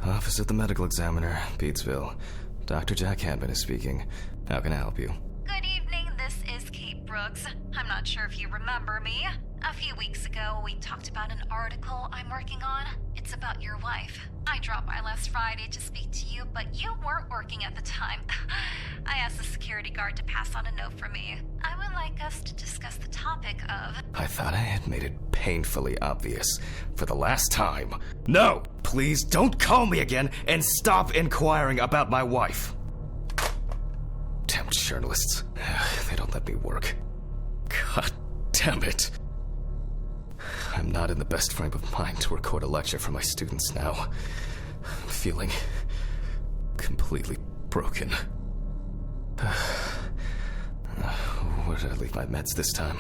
Office of the Medical Examiner, Beatsville. Dr. Jack Hanman is speaking. How can I help you? Good evening, this is Kate Brooks. I'm not sure if you remember me. A few weeks ago, we talked about an article I'm working on. It's about your wife. I dropped by last Friday to speak to you, but you weren't working at the time. I asked the security guard to pass on a note for me. I would like us to discuss the topic of... I thought I had made it painfully obvious for the last time. No! Please don't call me again and stop inquiring about my wife. Damn journalists. They don't let me work. God damn it. I'm not in the best frame of mind to record a lecture for my students now. I'm feeling completely broken. Where did I leave my meds this time?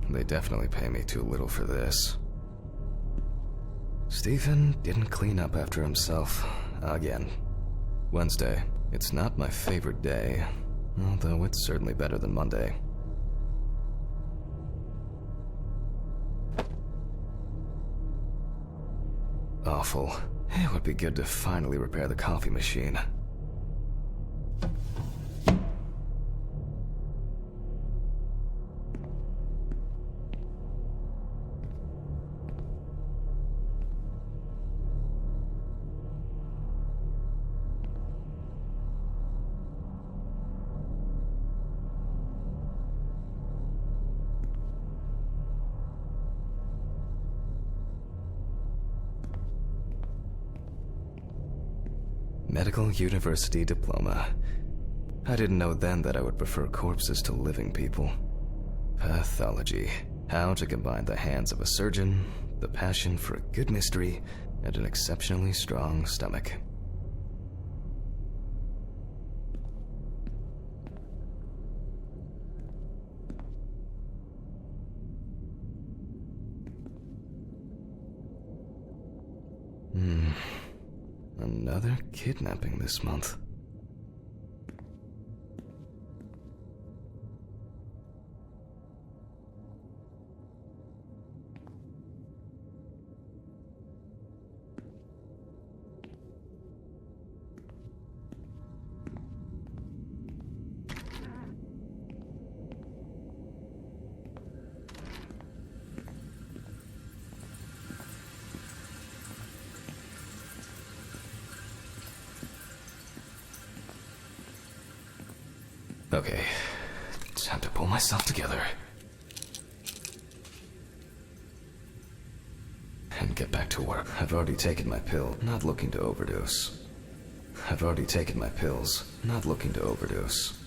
They definitely pay me too little for this. Stephen didn't clean up after himself again. Wednesday. It's not my favorite day, although it's certainly better than Monday. Awful. It would be good to finally repair the coffee machine. Medical University diploma. I didn't know then that I would prefer corpses to living people. Pathology. How to combine the hands of a surgeon, the passion for a good mystery, and an exceptionally strong stomach. Another kidnapping this month. Okay, time to pull myself together. And get back to work. I've already taken my pill, not looking to overdose. I've already taken my pills, not looking to overdose.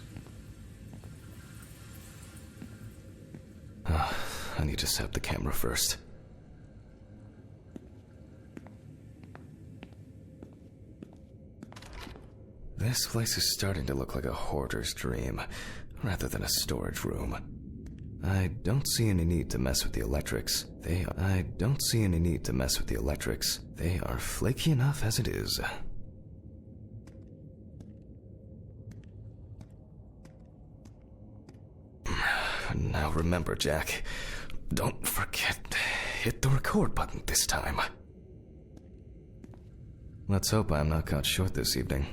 I need to set up the camera first. This place is starting to look like a hoarder's dream, rather than a storage room. I don't see any need to mess with the electrics. They are flaky enough as it is. Now remember, Jack, don't forget, hit the record button this time. Let's hope I'm not caught short this evening.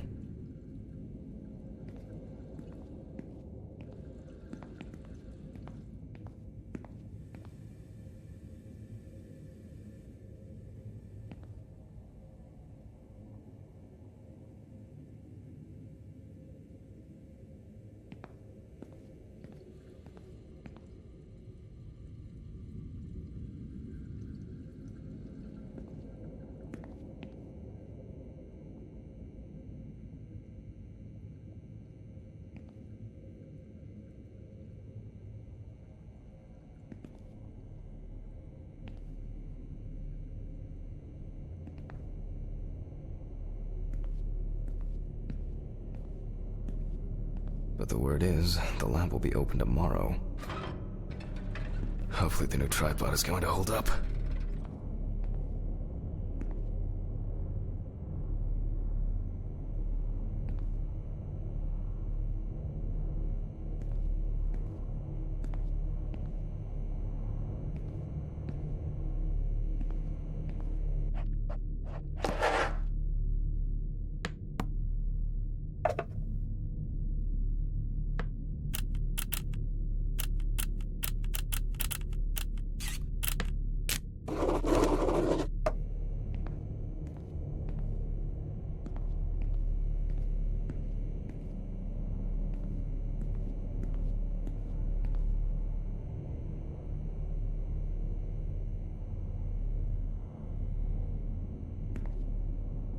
but the word is the lab will be open tomorrow. Hopefully the new tripod is going to hold up.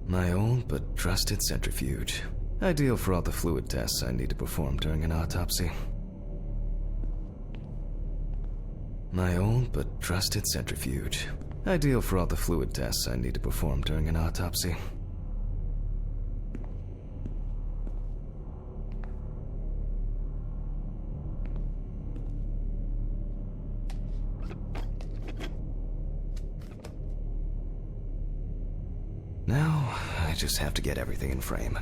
My old but trusted centrifuge. Ideal for all the fluid tests I need to perform during an autopsy. My old but trusted centrifuge. Ideal for all the fluid tests I need to perform during an autopsy. Now, I just have to get everything in frame.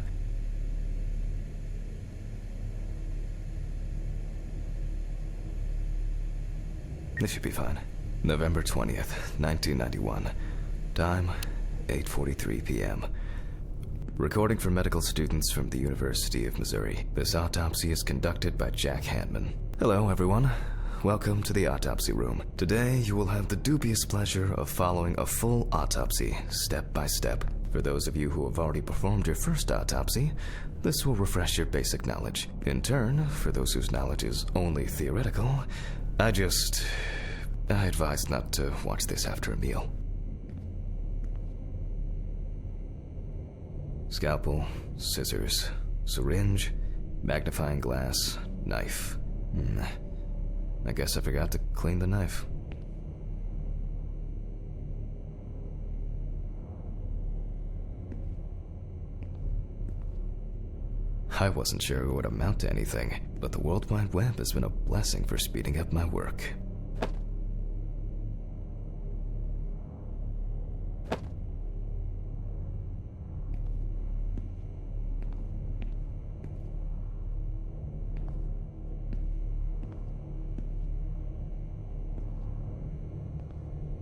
This should be fine. November 20th, 1991. Time, 8:43 p.m. Recording for medical students from the University of Missouri. This autopsy is conducted by Jack Hanman. Hello, everyone. Welcome to the autopsy room. Today, you will have the dubious pleasure of following a full autopsy, step by step. For those of you who have already performed your first autopsy, this will refresh your basic knowledge. In turn, for those whose knowledge is only theoretical, I advise not to watch this after a meal. Scalpel, scissors, syringe, magnifying glass, knife. I guess I forgot to clean the knife. I wasn't sure it would amount to anything, but the World Wide Web has been a blessing for speeding up my work.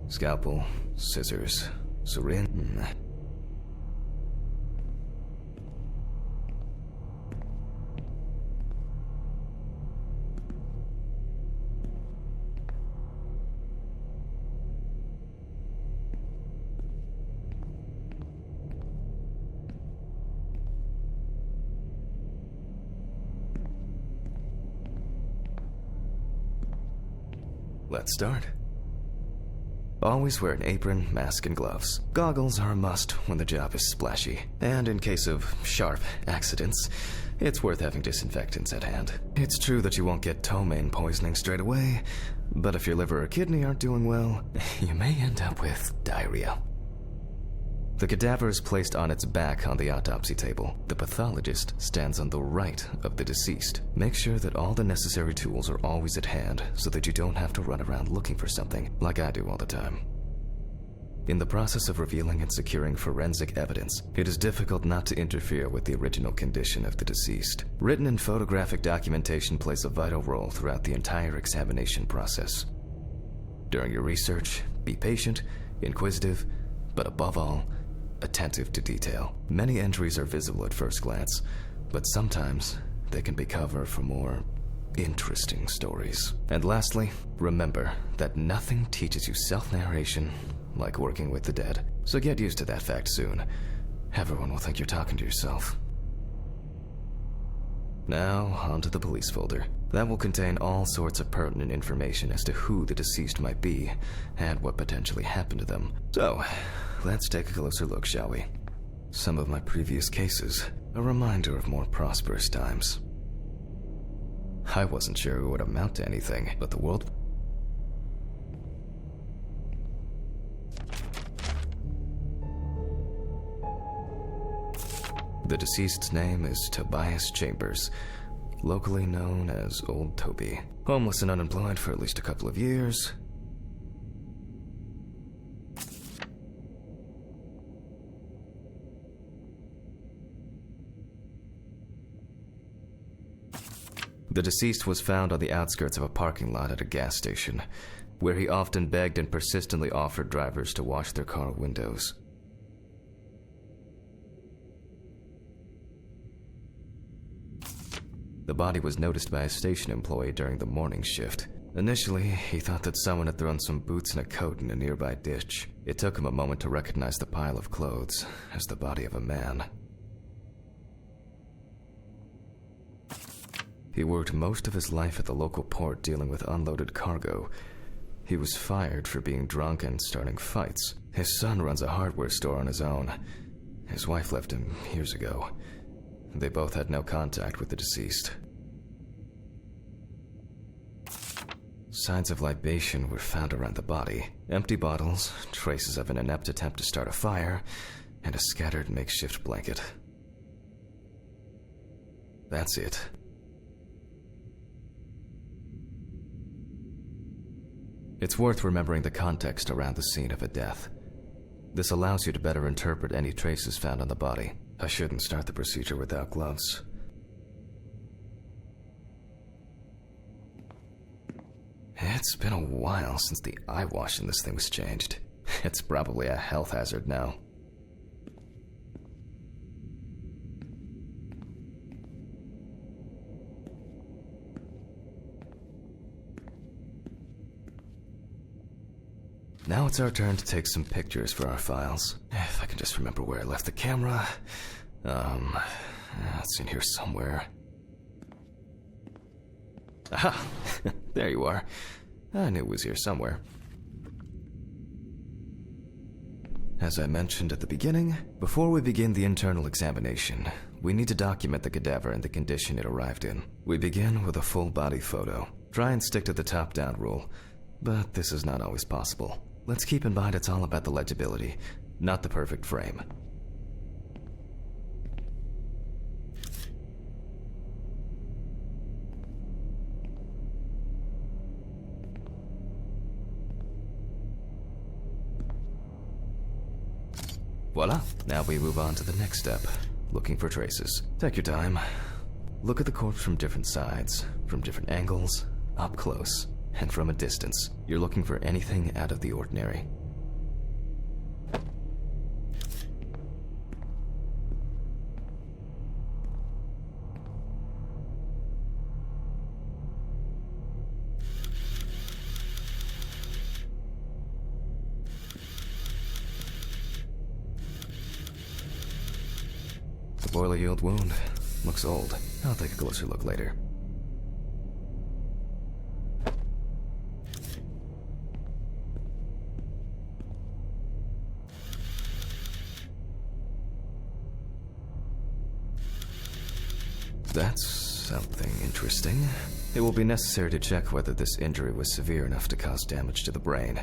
Scalpel, scissors, syringe. Let's start. Always wear an apron, mask, and gloves. Goggles are a must when the job is splashy. And in case of sharp accidents, it's worth having disinfectants at hand. It's true that you won't get ptomaine poisoning straight away, but if your liver or kidney aren't doing well, you may end up with diarrhea. The cadaver is placed on its back on the autopsy table. The pathologist stands on the right of the deceased. Make sure that all the necessary tools are always at hand so that you don't have to run around looking for something, like I do all the time. In the process of revealing and securing forensic evidence, it is difficult not to interfere with the original condition of the deceased. Written and photographic documentation plays a vital role throughout the entire examination process. During your research, be patient, inquisitive, but above all, attentive to detail. Many entries are visible at first glance, but sometimes they can be cover for more interesting stories. And lastly, remember that nothing teaches you self-narration like working with the dead. So get used to that fact soon. Everyone will think you're talking to yourself. Now, onto the police folder. That will contain all sorts of pertinent information as to who the deceased might be and what potentially happened to them. So, let's take a closer look, shall we? Some of my previous cases, a reminder of more prosperous times. I wasn't sure it would amount to anything, but the world... The deceased's name is Tobias Chambers. locally known as Old Toby. Homeless and unemployed for at least a couple of years. The deceased was found on the outskirts of a parking lot at a gas station, where he often begged and persistently offered drivers to wash their car windows. The body was noticed by a station employee during the morning shift. Initially, he thought that someone had thrown some boots and a coat in a nearby ditch. It took him a moment to recognize the pile of clothes as the body of a man. He worked most of his life at the local port dealing with unloaded cargo. He was fired for being drunk and starting fights. His son runs a hardware store on his own. His wife left him years ago. They both had no contact with the deceased. Signs of libation were found around the body. Empty bottles, traces of an inept attempt to start a fire, and a scattered makeshift blanket. That's it. It's worth remembering the context around the scene of a death. This allows you to better interpret any traces found on the body. I shouldn't start the procedure without gloves. It's been a while since the eye wash in this thing was changed. It's probably a health hazard now. Now it's our turn to take some pictures for our files. If I can just remember where I left the camera. It's in here somewhere. Aha! There you are. I knew it was here somewhere. As I mentioned at the beginning, before we begin the internal examination, we need to document the cadaver and the condition it arrived in. We begin with a full body photo. Try and stick to the top-down rule, but this is not always possible. Let's keep in mind it's all about the legibility, not the perfect frame. Voila! Now we move on to the next step, looking for traces. Take your time. Look at the corpse from different sides, from different angles, up close, and from a distance. You're looking for anything out of the ordinary. The boiler yield wound looks old. I'll take a closer look later. That's something interesting. It will be necessary to check whether this injury was severe enough to cause damage to the brain.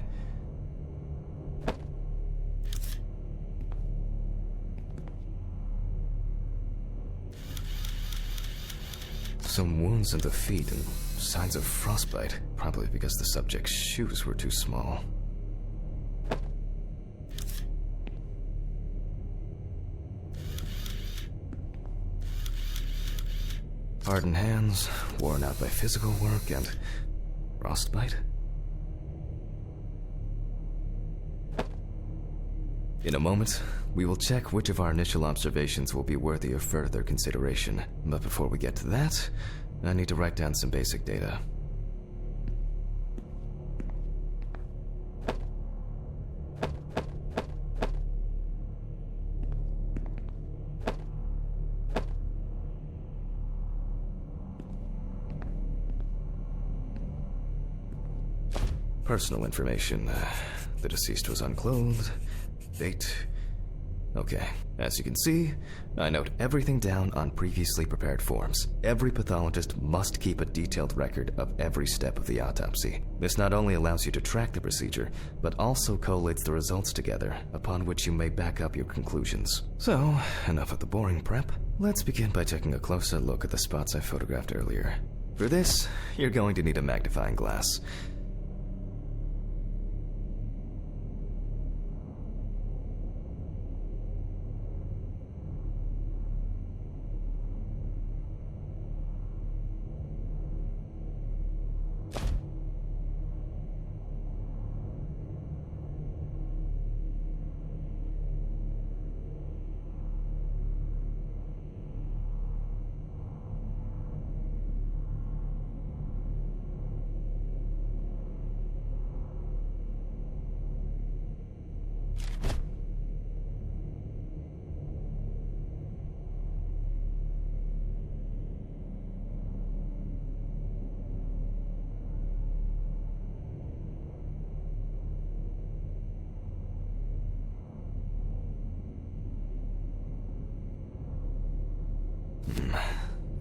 Some wounds in the feet and signs of frostbite, probably because the subject's shoes were too small. Hardened hands, worn out by physical work, and frostbite? In a moment, we will check which of our initial observations will be worthy of further consideration. But before we get to that, I need to write down some basic data. Personal information. The deceased was unclothed. Date. Okay, as you can see, I note everything down on previously prepared forms. Every pathologist must keep a detailed record of every step of the autopsy. This not only allows you to track the procedure, but also collates the results together, upon which you may back up your conclusions. So, enough of the boring prep. Let's begin by taking a closer look at the spots I photographed earlier. For this, you're going to need a magnifying glass.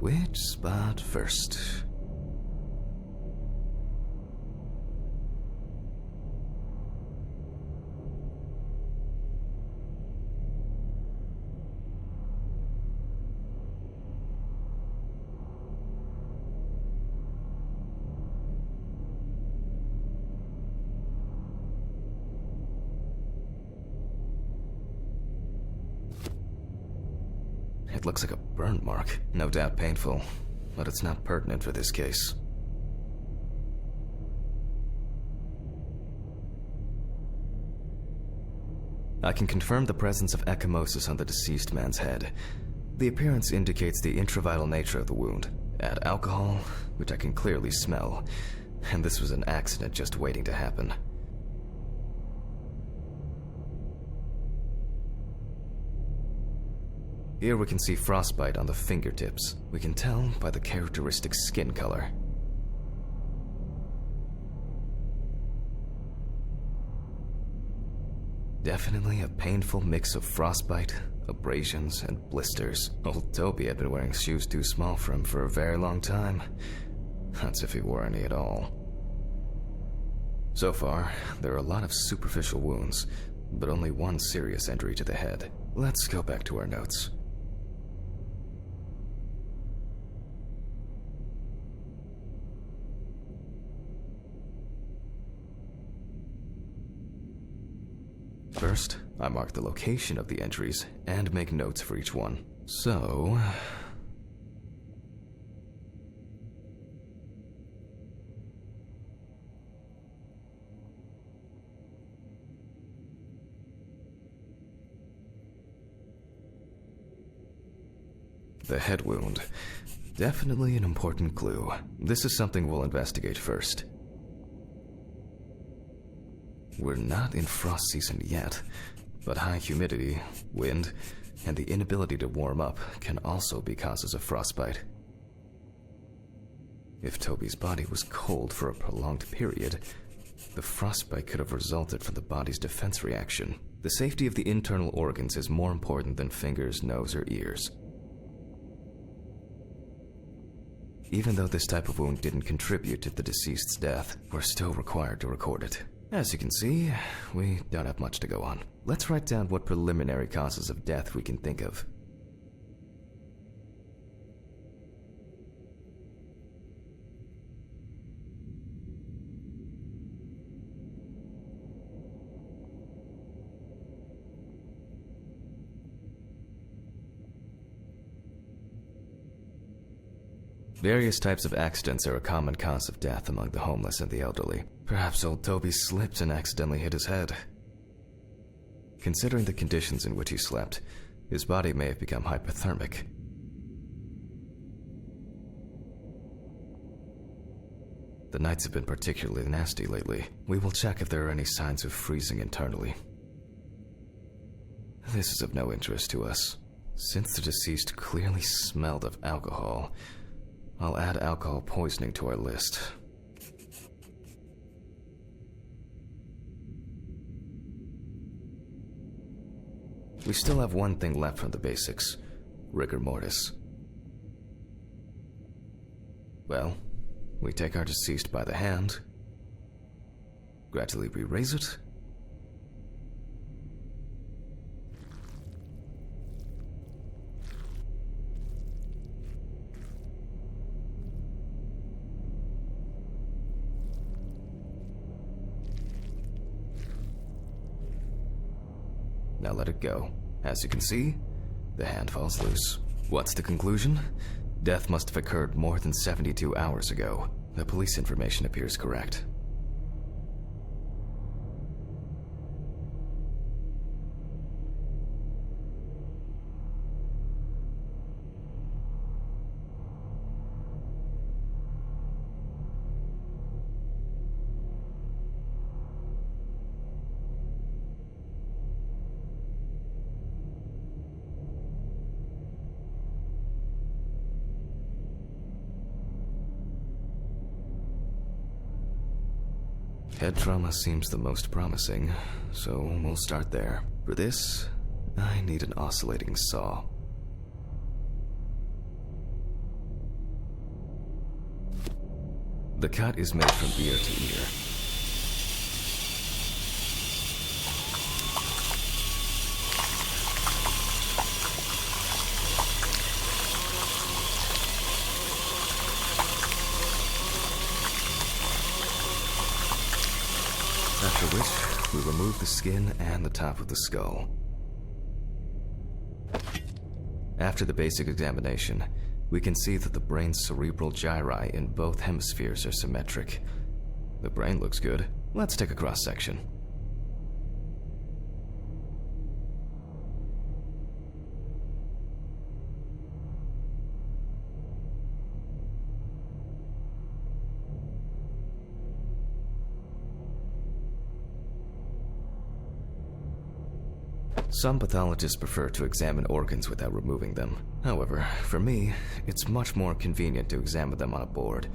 Which spot first? It looks like a burn mark, no doubt painful, but it's not pertinent for this case. I can confirm the presence of ecchymosis on the deceased man's head. The appearance indicates the intravital nature of the wound. Add alcohol, which I can clearly smell, and this was an accident just waiting to happen. Here we can see frostbite on the fingertips. We can tell by the characteristic skin color. Definitely a painful mix of frostbite, abrasions, and blisters. Old Toby had been wearing shoes too small for him for a very long time. That's if he wore any at all. So far, there are a lot of superficial wounds, but only one serious injury to the head. Let's go back to our notes. First, I mark the location of the injuries and make notes for each one. So... the head wound. Definitely an important clue. This is something we'll investigate first. We're not in frost season yet, but high humidity, wind, and the inability to warm up can also be causes of frostbite. If Toby's body was cold for a prolonged period, the frostbite could have resulted from the body's defense reaction. The safety of the internal organs is more important than fingers, nose, or ears. Even though this type of wound didn't contribute to the deceased's death, we're still required to record it. As you can see, we don't have much to go on. Let's write down what preliminary causes of death we can think of. Various types of accidents are a common cause of death among the homeless and the elderly. Perhaps old Toby slipped and accidentally hit his head. Considering the conditions in which he slept, his body may have become hypothermic. The nights have been particularly nasty lately. We will check if there are any signs of freezing internally. This is of no interest to us. Since the deceased clearly smelled of alcohol, I'll add alcohol poisoning to our list. We still have one thing left from the basics: rigor mortis. Well, we take our deceased by the hand, gradually we raise it, now let it go. As you can see, the hand falls loose. What's the conclusion? Death must have occurred more than 72 hours ago. The police information appears correct. Head trauma seems the most promising, so we'll start there. For this, I need an oscillating saw. The cut is made from ear to ear. After which, we remove the skin and the top of the skull. After the basic examination, we can see that the brain's cerebral gyri in both hemispheres are symmetric. The brain looks good. Let's take a cross-section. Some pathologists prefer to examine organs without removing them. However, for me, it's much more convenient to examine them on a board,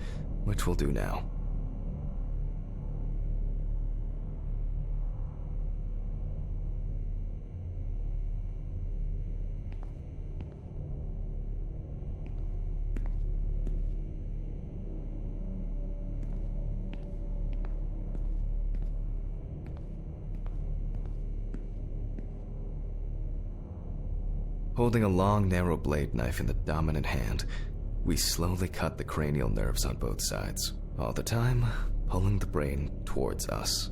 which we'll do now. Holding a long, narrow blade knife in the dominant hand, we slowly cut the cranial nerves on both sides, all the time pulling the brain towards us.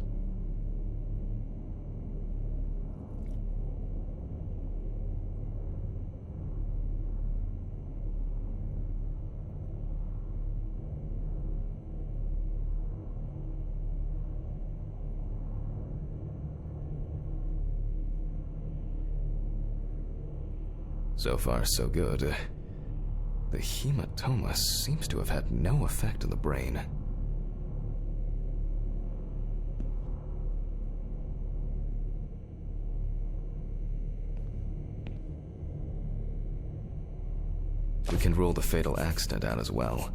So far, so good. The hematoma seems to have had no effect on the brain. We can rule the fatal accident out as well.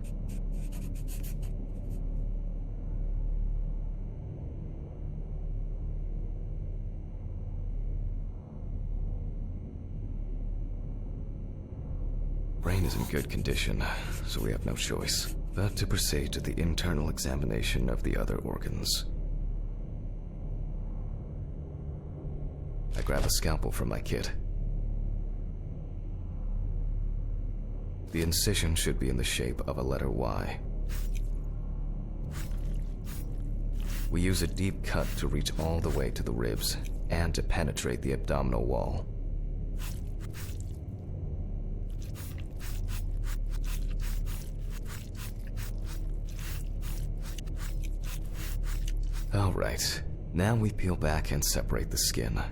Brain is in good condition, so we have no choice but to proceed to the internal examination of the other organs. I grab a scalpel from my kit. The incision should be in the shape of a letter Y. We use a deep cut to reach all the way to the ribs and to penetrate the abdominal wall. Alright, now we peel back and separate the skin.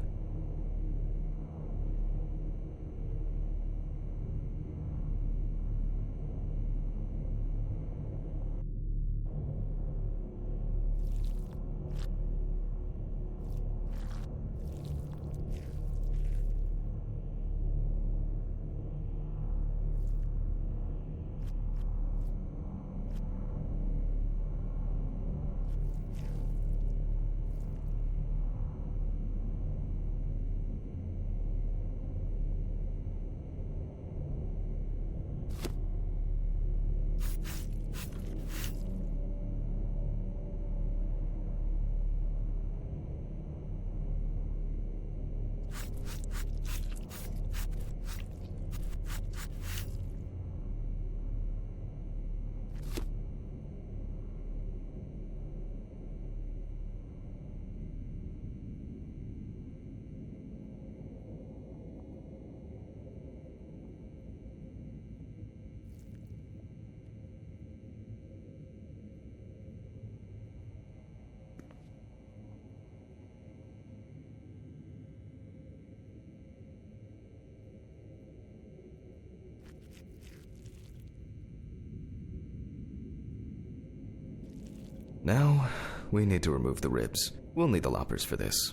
Now, we need to remove the ribs. We'll need the loppers for this.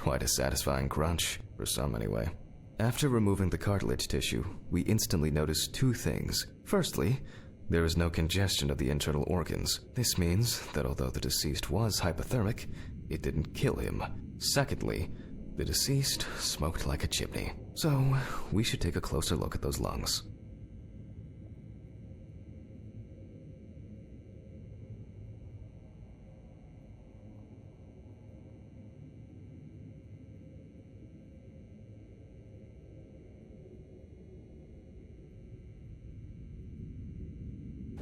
Quite a satisfying crunch, for some anyway. After removing the cartilage tissue, we instantly notice two things. Firstly, there is no congestion of the internal organs. This means that although the deceased was hypothermic, it didn't kill him. Secondly, the deceased smoked like a chimney. So, we should take a closer look at those lungs.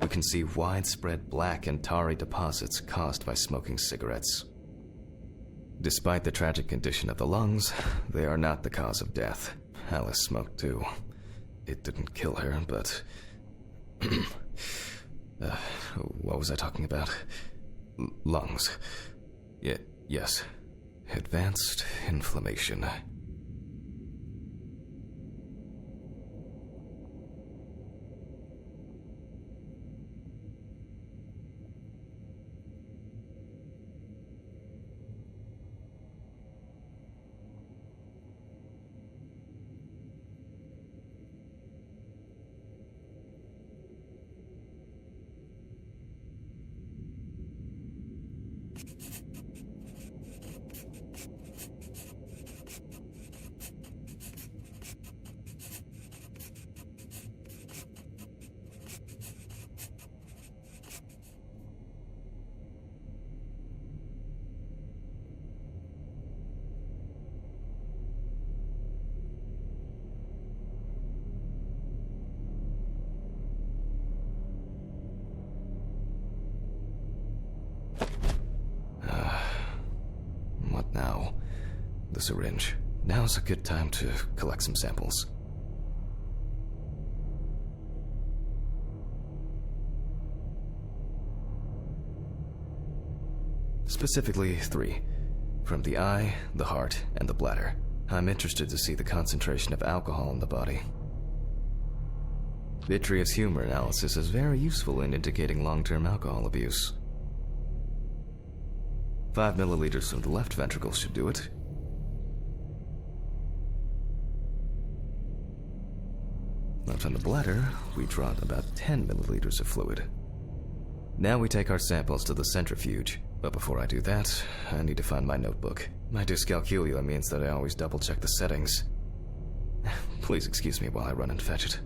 We can see widespread black and tarry deposits caused by smoking cigarettes. Despite the tragic condition of the lungs, they are not the cause of death. Alice smoked too. It didn't kill her, but... what was I talking about? Lungs. Yes. Advanced inflammation. What now? The syringe. Now's a good time to collect some samples. Specifically 3. From the eye, the heart, and the bladder. I'm interested to see the concentration of alcohol in the body. Vitreous humor analysis is very useful in indicating long-term alcohol abuse. 5 milliliters from the left ventricle should do it. Now from the bladder, we draw about 10 milliliters of fluid. Now we take our samples to the centrifuge. But before I do that, I need to find my notebook. My dyscalculia means that I always double-check the settings. Please excuse me while I run and fetch it.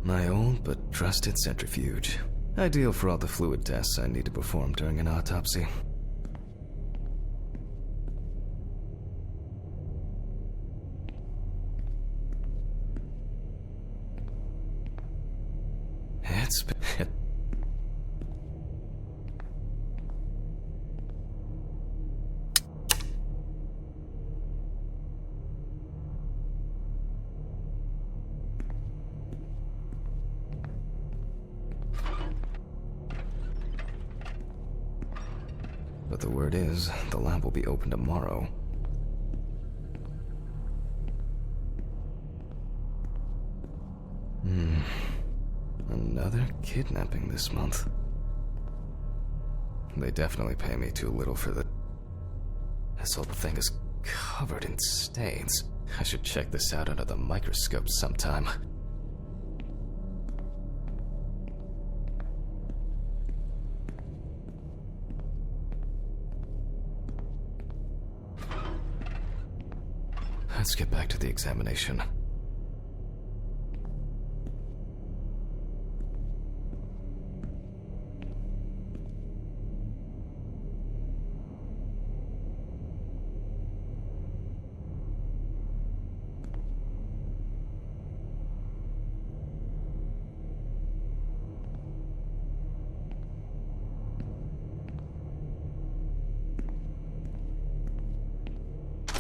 My old but trusted centrifuge. Ideal for all the fluid tests I need to perform during an autopsy. It's been... But the word is, the lab will be open tomorrow. Another kidnapping this month. They definitely pay me too little for the... This whole thing is covered in stains. I should check this out under the microscope sometime. Let's get back to the examination.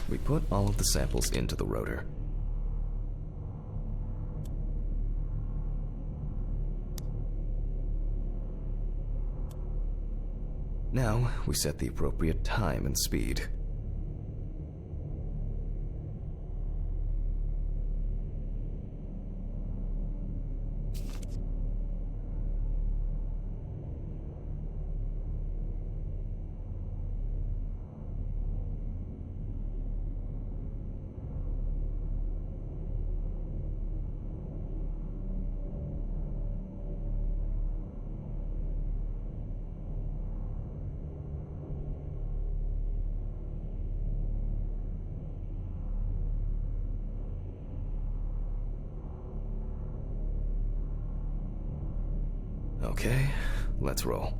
We put all of the samples into the rotor. Now, we set the appropriate time and speed. Okay, let's roll.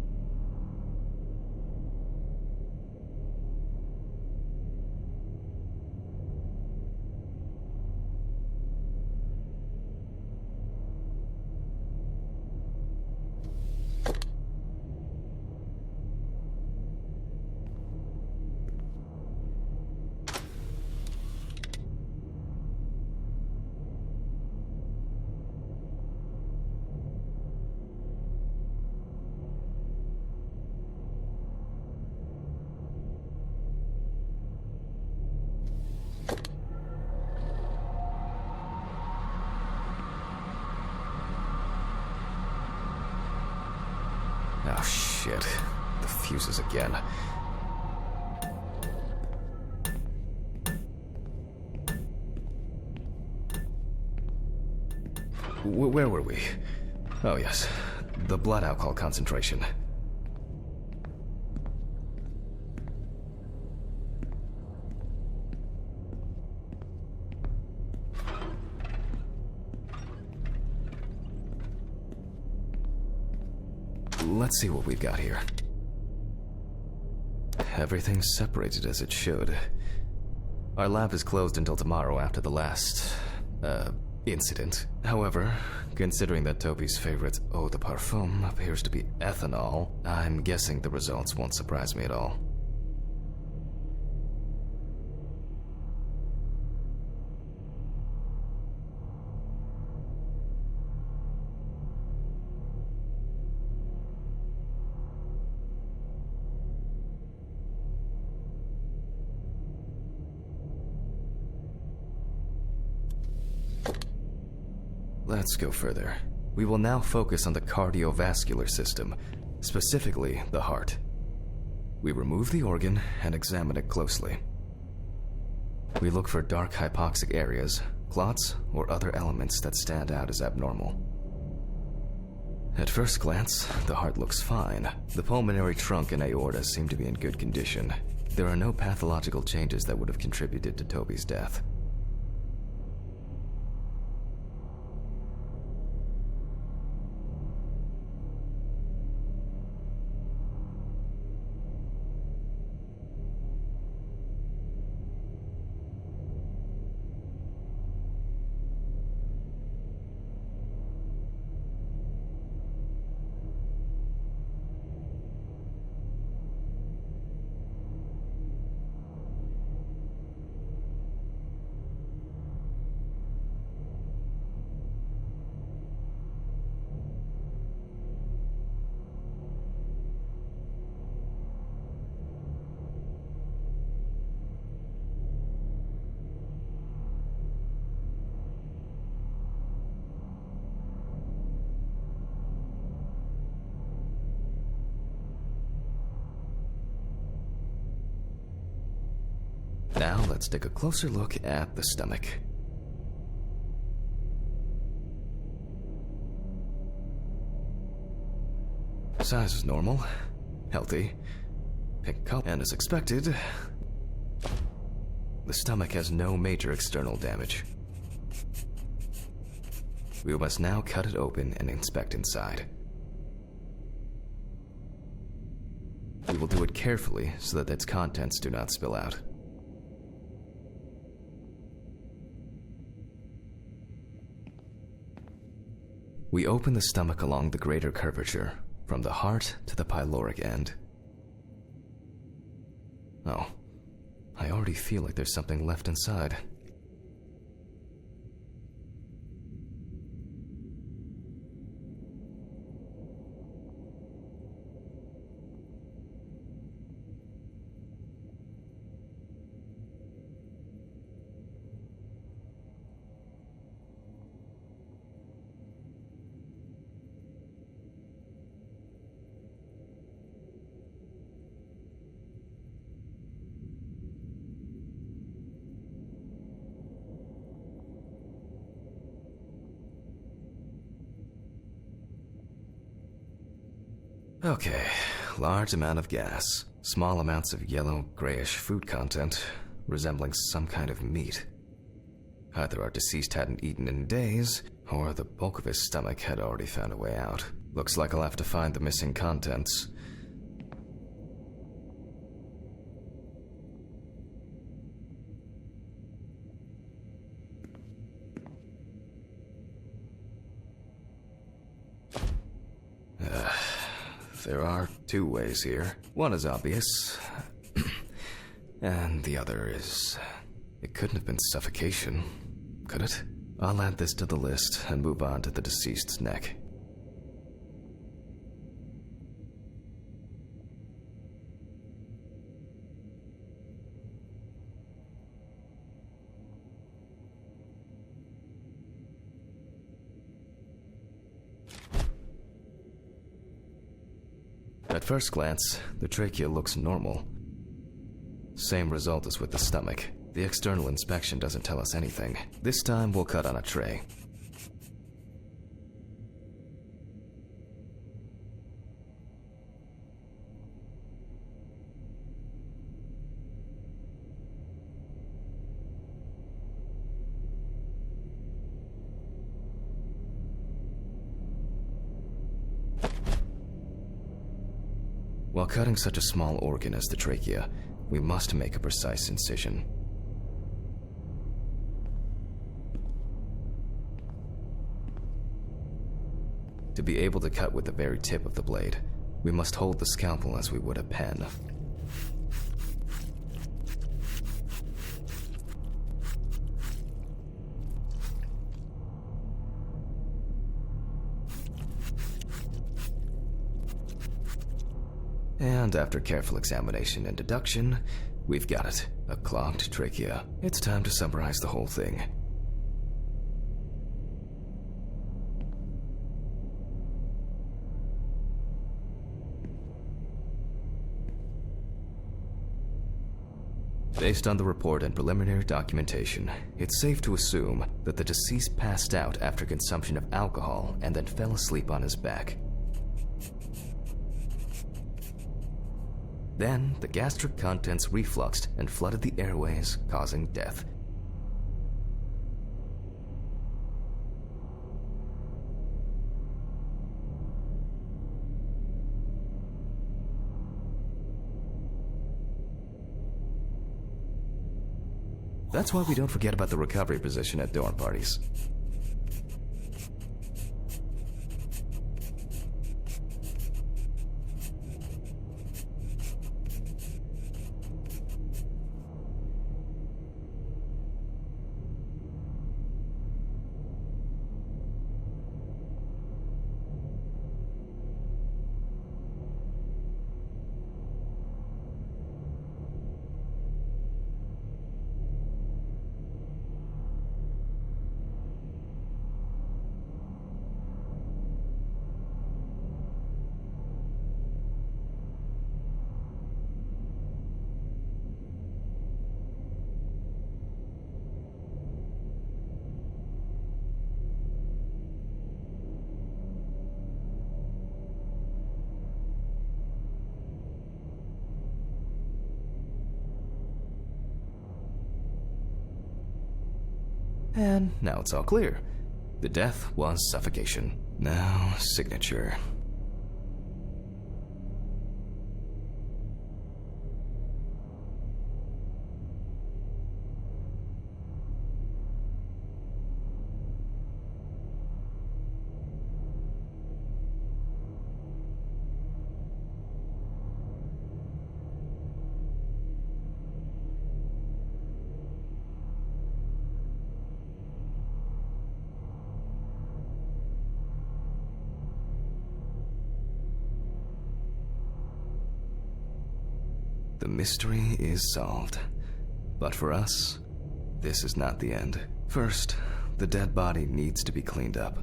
Oh shit, the fuses again. Where were we? Oh yes, the blood alcohol concentration. Let's see what we've got here. Everything's separated as it should. Our lab is closed until tomorrow after the last, incident. However, considering that Toby's favorite eau de parfum appears to be ethanol, I'm guessing the results won't surprise me at all. Let's go further. We will now focus on the cardiovascular system, specifically the heart. We remove the organ and examine it closely. We look for dark hypoxic areas, clots, or other elements that stand out as abnormal. At first glance, the heart looks fine. The pulmonary trunk and aorta seem to be in good condition. There are no pathological changes that would have contributed to Toby's death. Now let's take a closer look at the stomach. Size is normal, healthy, pink color, and as expected, the stomach has no major external damage. We must now cut it open and inspect inside. We will do it carefully so that its contents do not spill out. We open the stomach along the greater curvature, from the heart to the pyloric end. Oh, I already feel like there's something left inside. Okay, large amount of gas, small amounts of yellow, grayish food content, resembling some kind of meat. Either our deceased hadn't eaten in days, or the bulk of his stomach had already found a way out. Looks like I'll have to find the missing contents. There are two ways here. One is obvious, and the other is... It couldn't have been suffocation, could it? I'll add this to the list and move on to the deceased's neck. At first glance, the trachea looks normal. Same result as with the stomach. The external inspection doesn't tell us anything. This time we'll cut on a tray. While cutting such a small organ as the trachea, we must make a precise incision. To be able to cut with the very tip of the blade, we must hold the scalpel as we would a pen. And after careful examination and deduction, we've got it. A clogged trachea. It's time to summarize the whole thing. Based on the report and preliminary documentation, it's safe to assume that the deceased passed out after consumption of alcohol and then fell asleep on his back. Then, the gastric contents refluxed and flooded the airways, causing death. That's why we don't forget about the recovery position at dorm parties. And now it's all clear. The death was suffocation. Now, signature. The mystery is solved. But for us, this is not the end. First, the dead body needs to be cleaned up.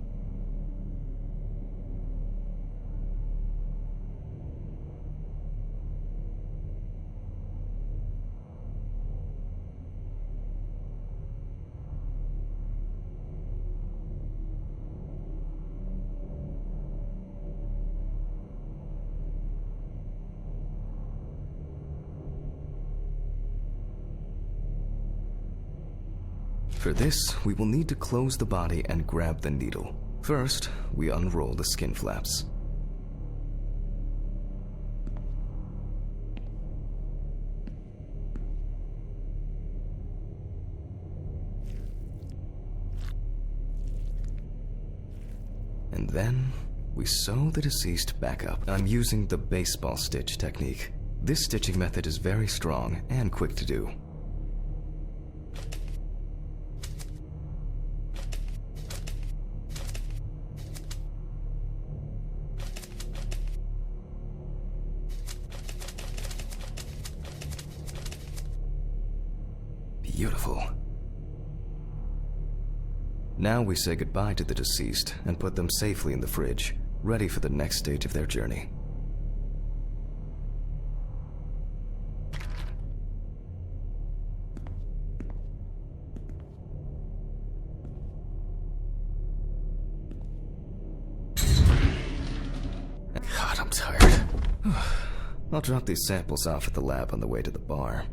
For this, we will need to close the body and grab the needle. First, we unroll the skin flaps. And then, we sew the deceased back up. I'm using the baseball stitch technique. This stitching method is very strong and quick to do. Beautiful. Now we say goodbye to the deceased and put them safely in the fridge, ready for the next stage of their journey. God, I'm tired. I'll drop these samples off at the lab on the way to the bar.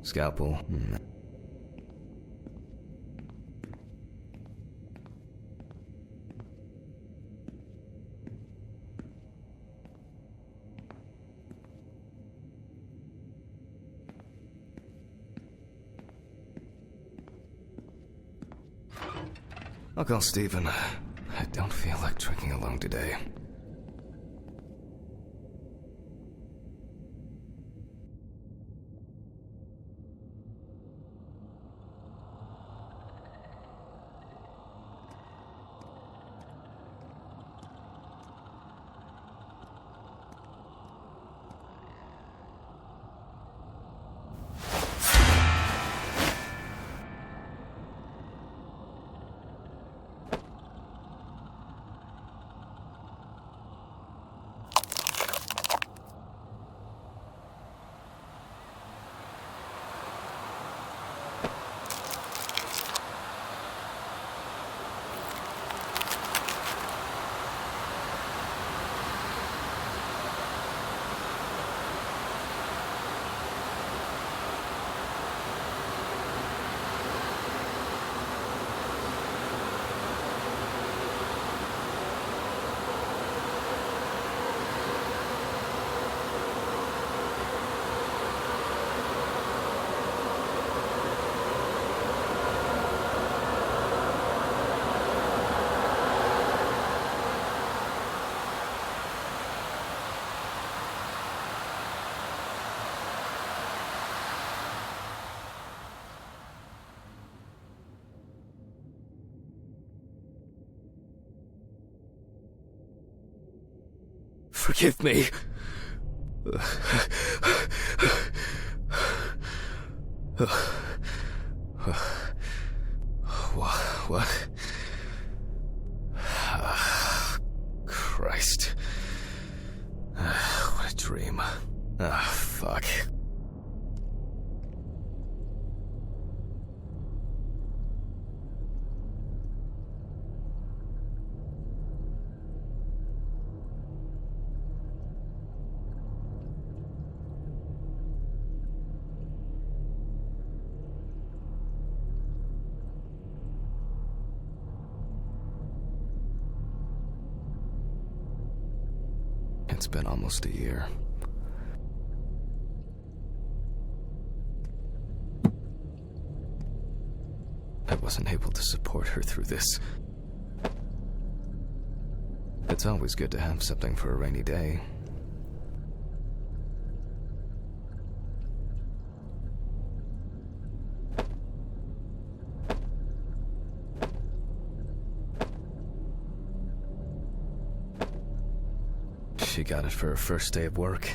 Scalpel. I'll call Stephen. I don't feel like drinking alone today. Forgive me. What? Christ. What a dream. Fuck. It's been almost a year. I wasn't able to support her through this. It's always good to have something for a rainy day. She got it for her first day of work,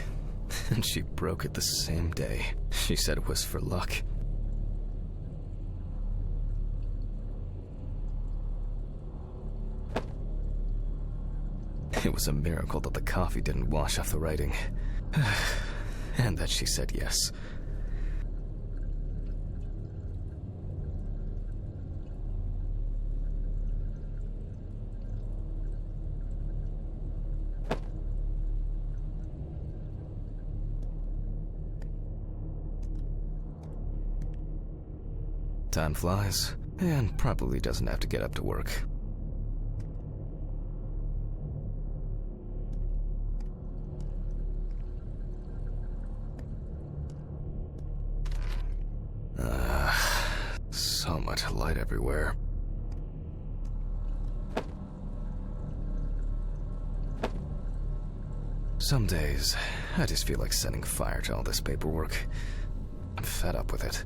and she broke it the same day. She said it was for luck. It was a miracle that the coffee didn't wash off the writing. And that she said yes. Time flies, and probably doesn't have to get up to work. So much light everywhere. Some days, I just feel like setting fire to all this paperwork. I'm fed up with it.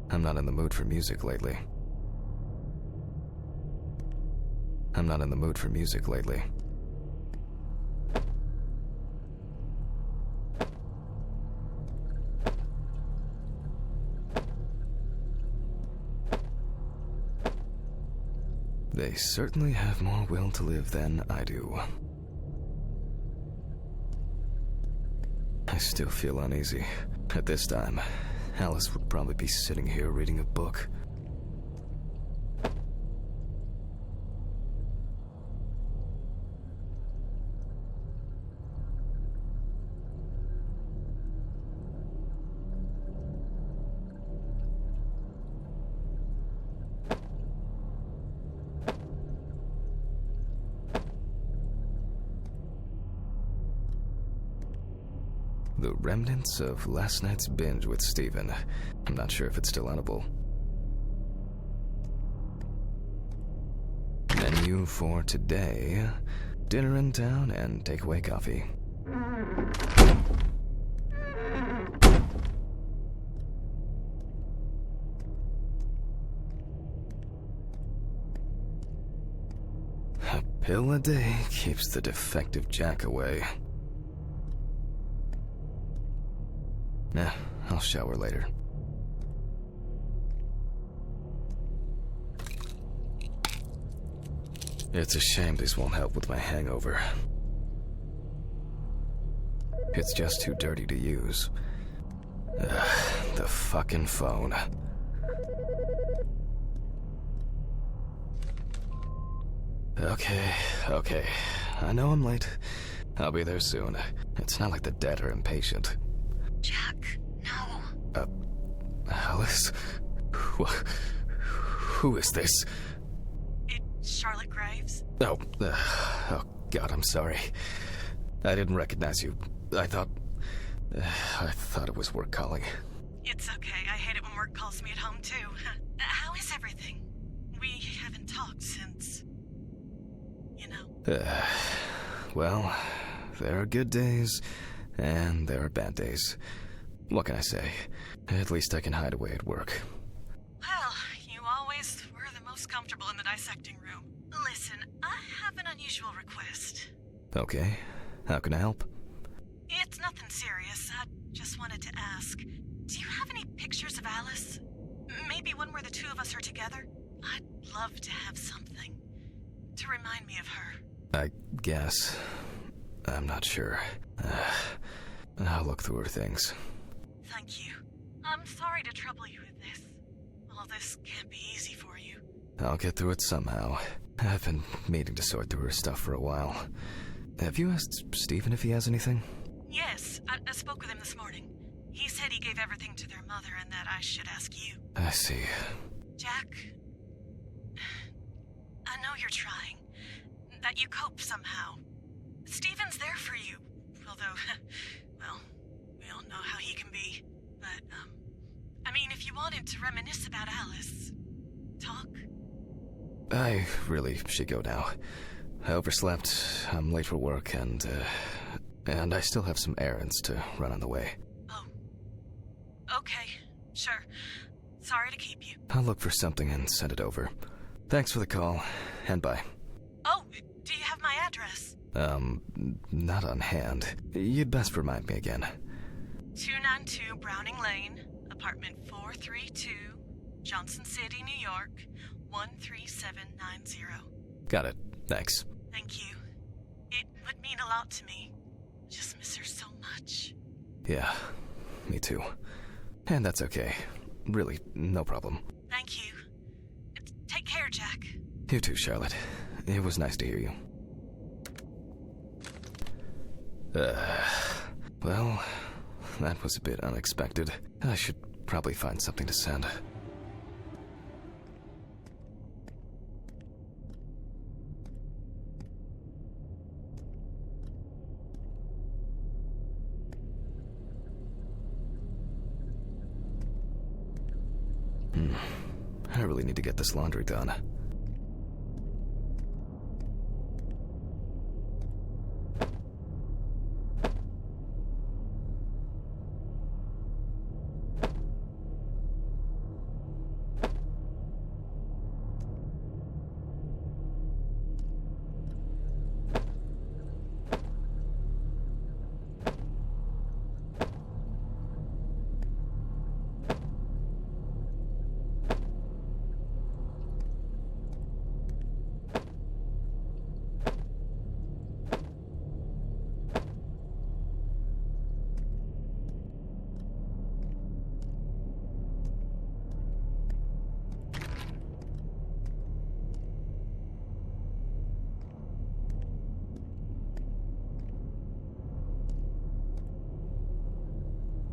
I'm not in the mood for music lately. I'm not in the mood for music lately. They certainly have more will to live than I do. I still feel uneasy. At this time, Alice would probably be sitting here reading a book. The remnants of last night's binge with Steven. I'm not sure if it's still edible. Menu for today: dinner in town and takeaway coffee. A pill a day keeps the defective Jack away. Nah, I'll shower later. It's a shame these won't help with my hangover. It's just too dirty to use. The fucking phone. Okay. I know I'm late. I'll be there soon. It's not like the dead are impatient. Jack, no. Alice? Who is this? It's Charlotte Graves. Oh God, I'm sorry. I didn't recognize you. I thought it was work calling. It's okay. I hate it when work calls me at home, too. How is everything? We haven't talked since... you know. Well, there are good days, and there are bad days. What can I say? At least I can hide away at work. Well, you always were the most comfortable in the dissecting room. Listen, I have an unusual request. Okay, how can I help? It's nothing serious. I just wanted to ask. Do you have any pictures of Alice? Maybe one where the two of us are together? I'd love to have something to remind me of her. I guess. I'm not sure. I'll look through her things. Thank you. I'm sorry to trouble you with this. All this can't be easy for you. I'll get through it somehow. I've been meaning to sort through her stuff for a while. Have you asked Steven if he has anything? Yes, I spoke with him this morning. He said he gave everything to their mother and that I should ask you. I see. Jack, I know you're trying. That you cope somehow. Steven's there for you. Although, well, we all know how he can be. But, I mean, if you wanted to reminisce about Alice, talk. I really should go now. I overslept, I'm late for work, and I still have some errands to run on the way. Oh. Okay, sure. Sorry to keep you. I'll look for something and send it over. Thanks for the call, and bye. Oh, do you have my address? Not on hand. You'd best remind me again. 292 Browning Lane, apartment 432, Johnson City, New York, 13790. Got it. Thanks. Thank you. It would mean a lot to me. Just miss her so much. Yeah, me too. And that's okay. Really, no problem. Thank you. Take care, Jack. You too, Charlotte. It was nice to hear you. Well, that was a bit unexpected. I should probably find something to send. I really need to get this laundry done.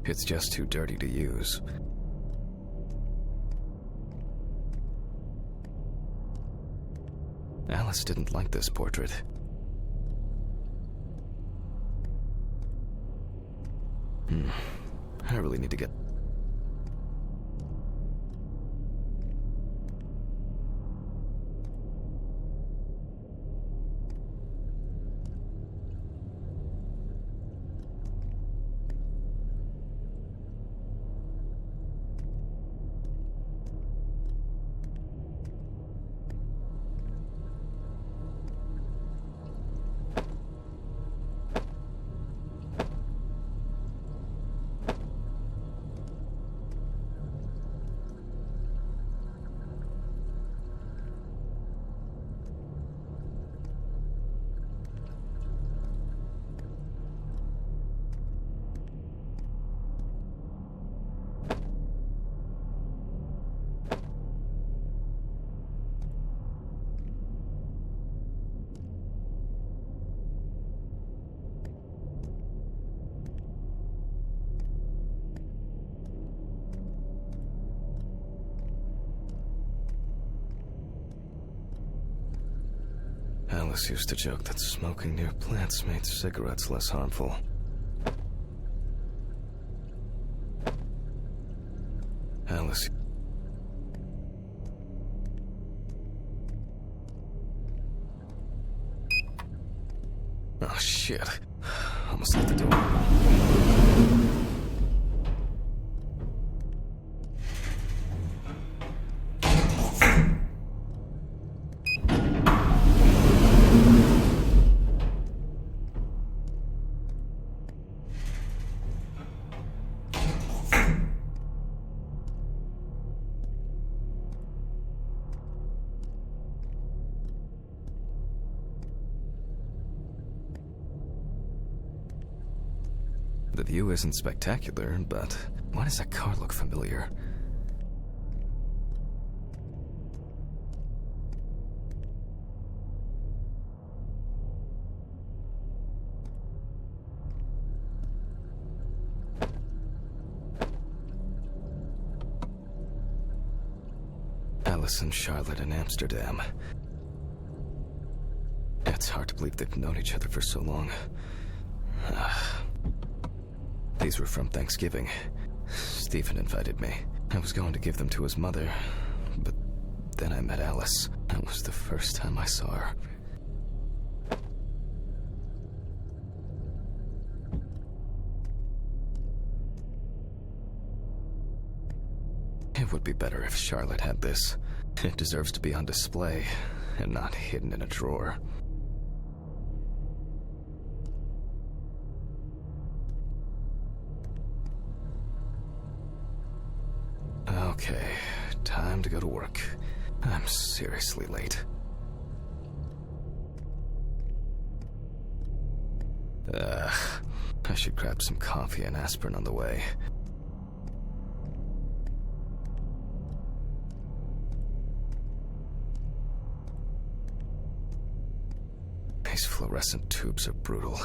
It's just too dirty to use. Alice didn't like this portrait. I really need to get... Alice used to joke that smoking near plants made cigarettes less harmful. Alice... Oh, shit. Almost left the door. The view isn't spectacular, but why does that car look familiar? Alice and Charlotte in Amsterdam. It's hard to believe they've known each other for so long. These were from Thanksgiving. Stephen invited me. I was going to give them to his mother, but then I met Alice. That was the first time I saw her. It would be better if Charlotte had this. It deserves to be on display and not hidden in a drawer. Okay, time to go to work. I'm seriously late. I should grab some coffee and aspirin on the way. These fluorescent tubes are brutal.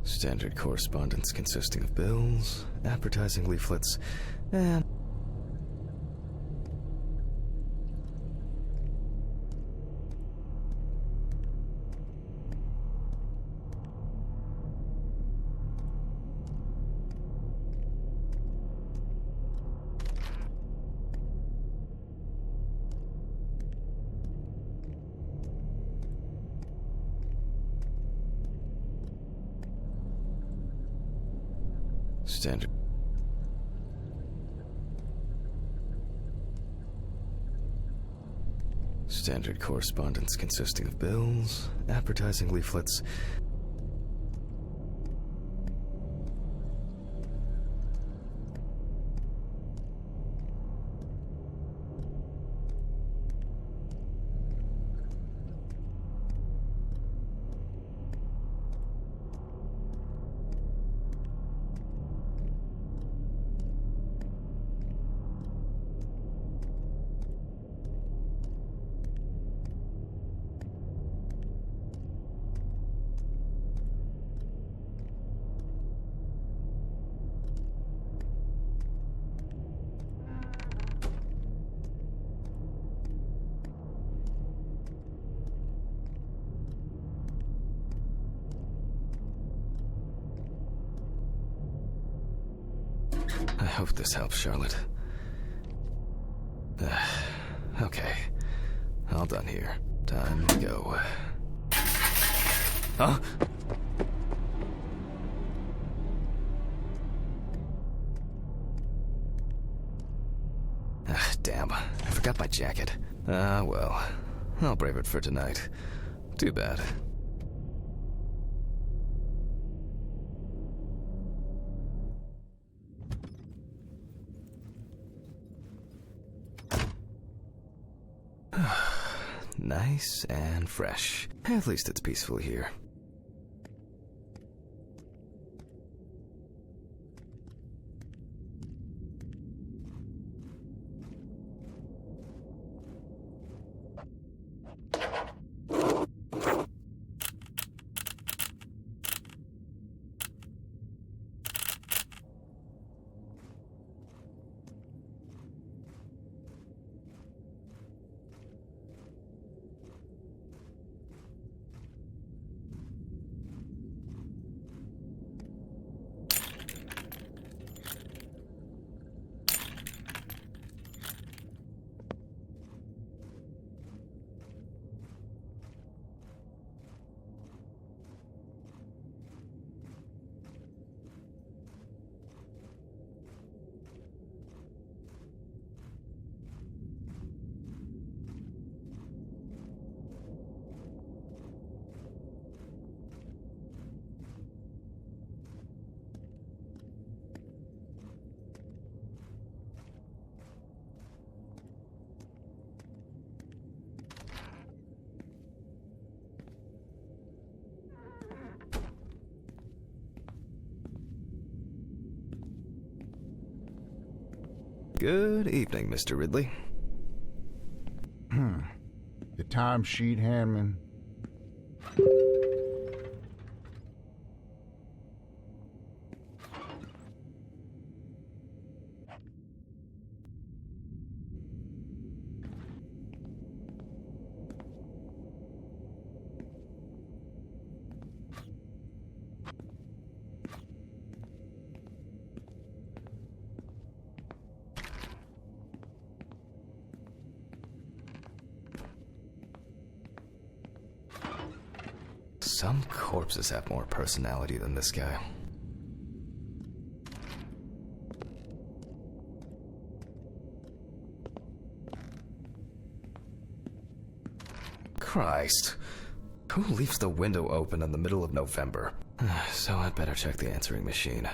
Standard correspondence consisting of bills, advertising leaflets, and... Standard correspondence consisting of bills, advertising leaflets. I hope this helps, Charlotte. Okay. All done here. Time to go. Huh? Damn. I forgot my jacket. Well. I'll brave it for tonight. Too bad. Nice and fresh. At least it's peaceful here. Good evening, Mr. Ridley. The timesheet handman. Some corpses have more personality than this guy. Christ. Who leaves the window open in the middle of November? So I'd better check the answering machine.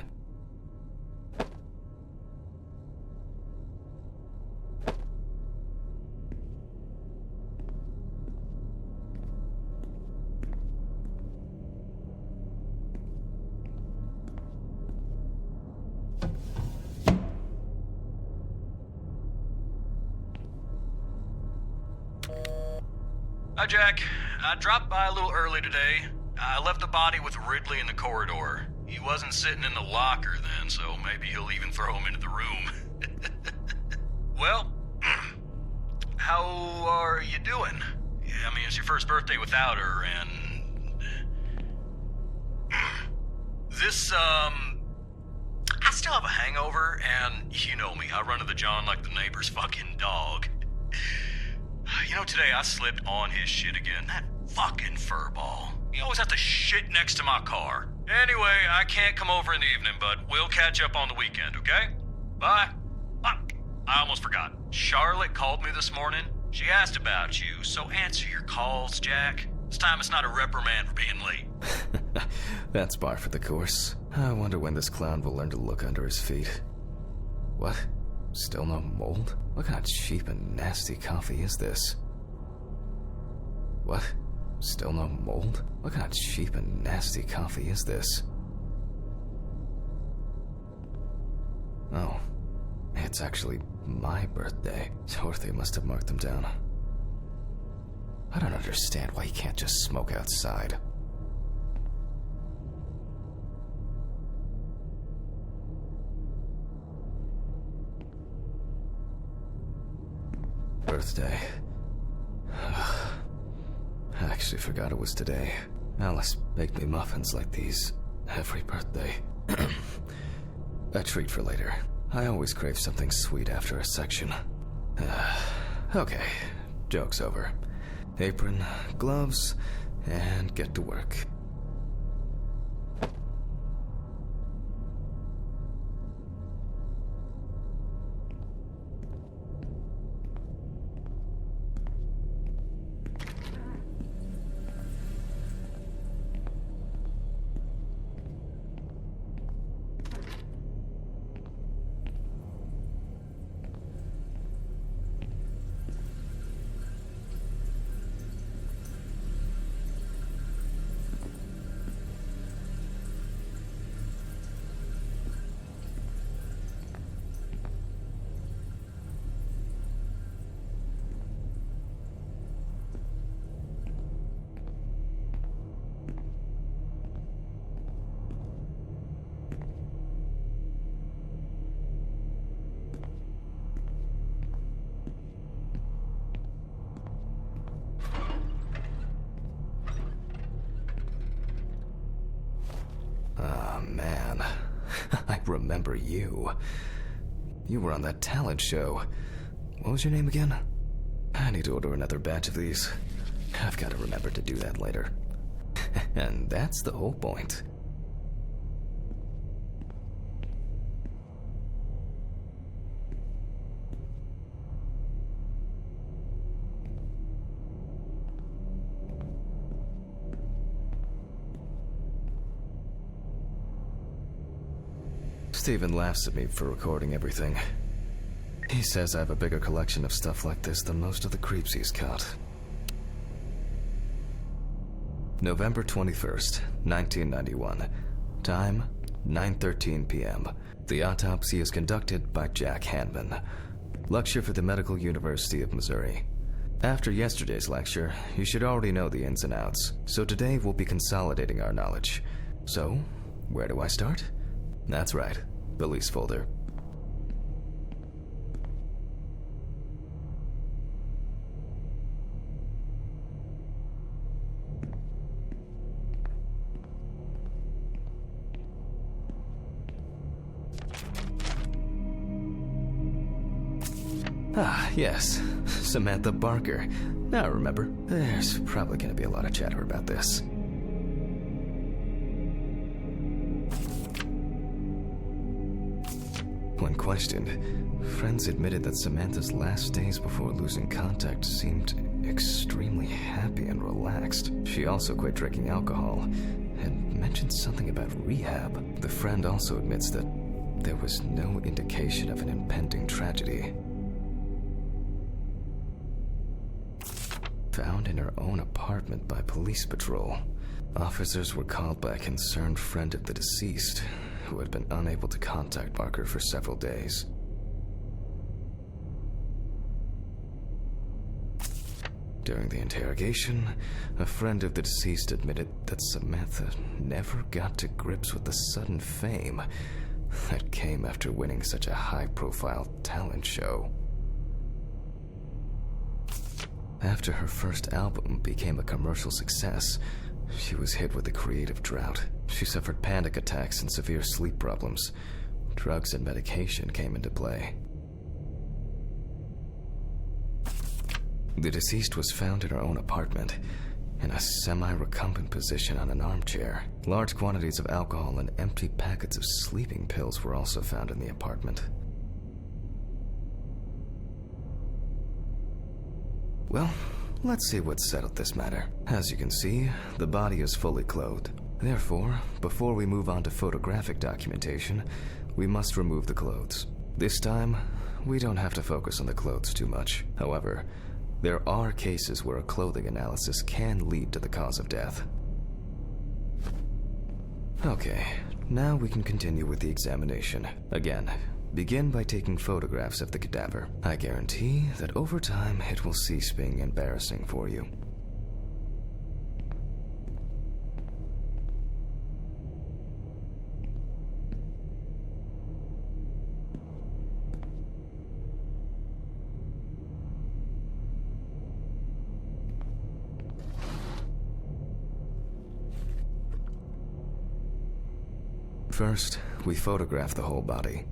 Hi, Jack. I dropped by a little early today. I left the body with Ridley in the corridor. He wasn't sitting in the locker then, so maybe he'll even throw him into the room. Well, how are you doing? I mean, it's your first birthday without her, and... I still have a hangover, and you know me, I run to the John like the neighbor's fucking dog. You know, today I slipped on his shit again. That fucking furball. He always has to shit next to my car. Anyway, I can't come over in the evening, but we'll catch up on the weekend, okay? Bye. I almost forgot. Charlotte called me this morning. She asked about you, so answer your calls, Jack. This time it's not a reprimand for being late. That's par for the course. I wonder when this clown will learn to look under his feet. What? Still no mold? What kind of cheap and nasty coffee is this? What? Still no mold? What kind of cheap and nasty coffee is this? Oh, it's actually my birthday. Dorothy must have marked them down. I don't understand why you can't just smoke outside. Birthday. I actually forgot it was today. Alice baked me muffins like these every birthday. A treat for later. I always crave something sweet after a section. Okay, joke's over. Apron, gloves, and get to work. Man, I remember you. You were on that talent show. What was your name again? I need to order another batch of these. I've got to remember to do that later. And that's the whole point. Steven laughs at me for recording everything. He says I have a bigger collection of stuff like this than most of the creeps he's caught. November 21st, 1991. Time, 9:13 p.m. The autopsy is conducted by Jack Hanman. Lecture for the Medical University of Missouri. After yesterday's lecture, you should already know the ins and outs, so today we'll be consolidating our knowledge. So, where do I start? That's right. Police folder. Ah, yes. Samantha Barker. Now remember, there's probably going to be a lot of chatter about this. When questioned, friends admitted that Samantha's last days before losing contact seemed extremely happy and relaxed. She also quit drinking alcohol and mentioned something about rehab. The friend also admits that there was no indication of an impending tragedy. Found in her own apartment by police patrol, officers were called by a concerned friend of the deceased who had been unable to contact Parker for several days. During the interrogation, a friend of the deceased admitted that Samantha never got to grips with the sudden fame that came after winning such a high-profile talent show. After her first album became a commercial success, she was hit with a creative drought. She suffered panic attacks and severe sleep problems. Drugs and medication came into play. The deceased was found in her own apartment, in a semi-recumbent position on an armchair. Large quantities of alcohol and empty packets of sleeping pills were also found in the apartment. Well, let's see what settled this matter. As you can see, the body is fully clothed. Therefore, before we move on to photographic documentation, we must remove the clothes. This time, we don't have to focus on the clothes too much. However, there are cases where a clothing analysis can lead to the cause of death. Okay, now we can continue with the examination. Again, begin by taking photographs of the cadaver. I guarantee that over time it will cease being embarrassing for you. First, we photograph the whole body.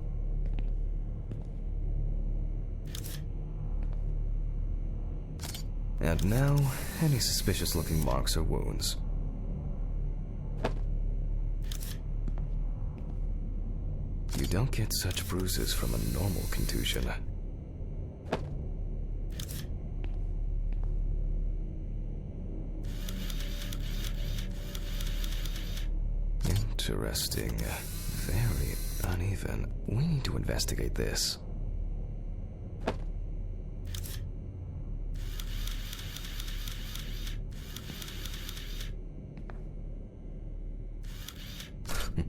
And now, any suspicious-looking marks or wounds. You don't get such bruises from a normal contusion. Interesting. Very uneven. We need to investigate this.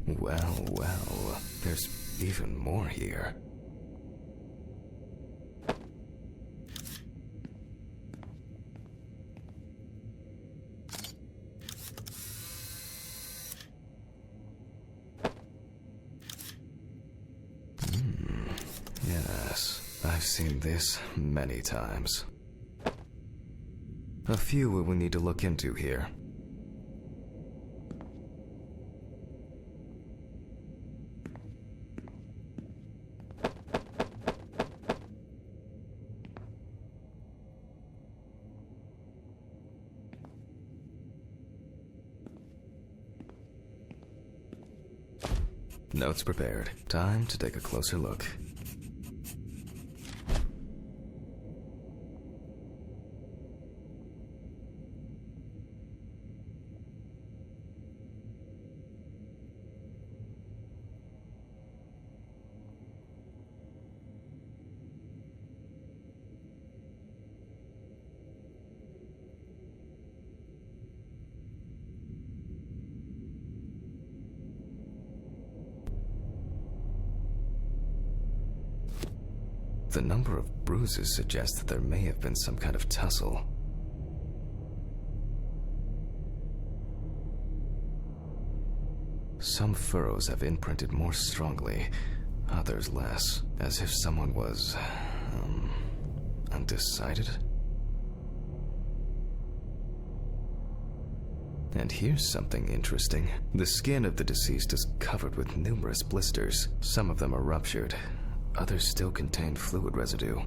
Well, there's even more here. Yes, I've seen this many times. A few we will need to look into here. Notes prepared. Time to take a closer look. The number of bruises suggests that there may have been some kind of tussle. Some furrows have imprinted more strongly, others less, as if someone was, undecided. And here's something interesting. The skin of the deceased is covered with numerous blisters. Some of them are ruptured. Others still contain fluid residue.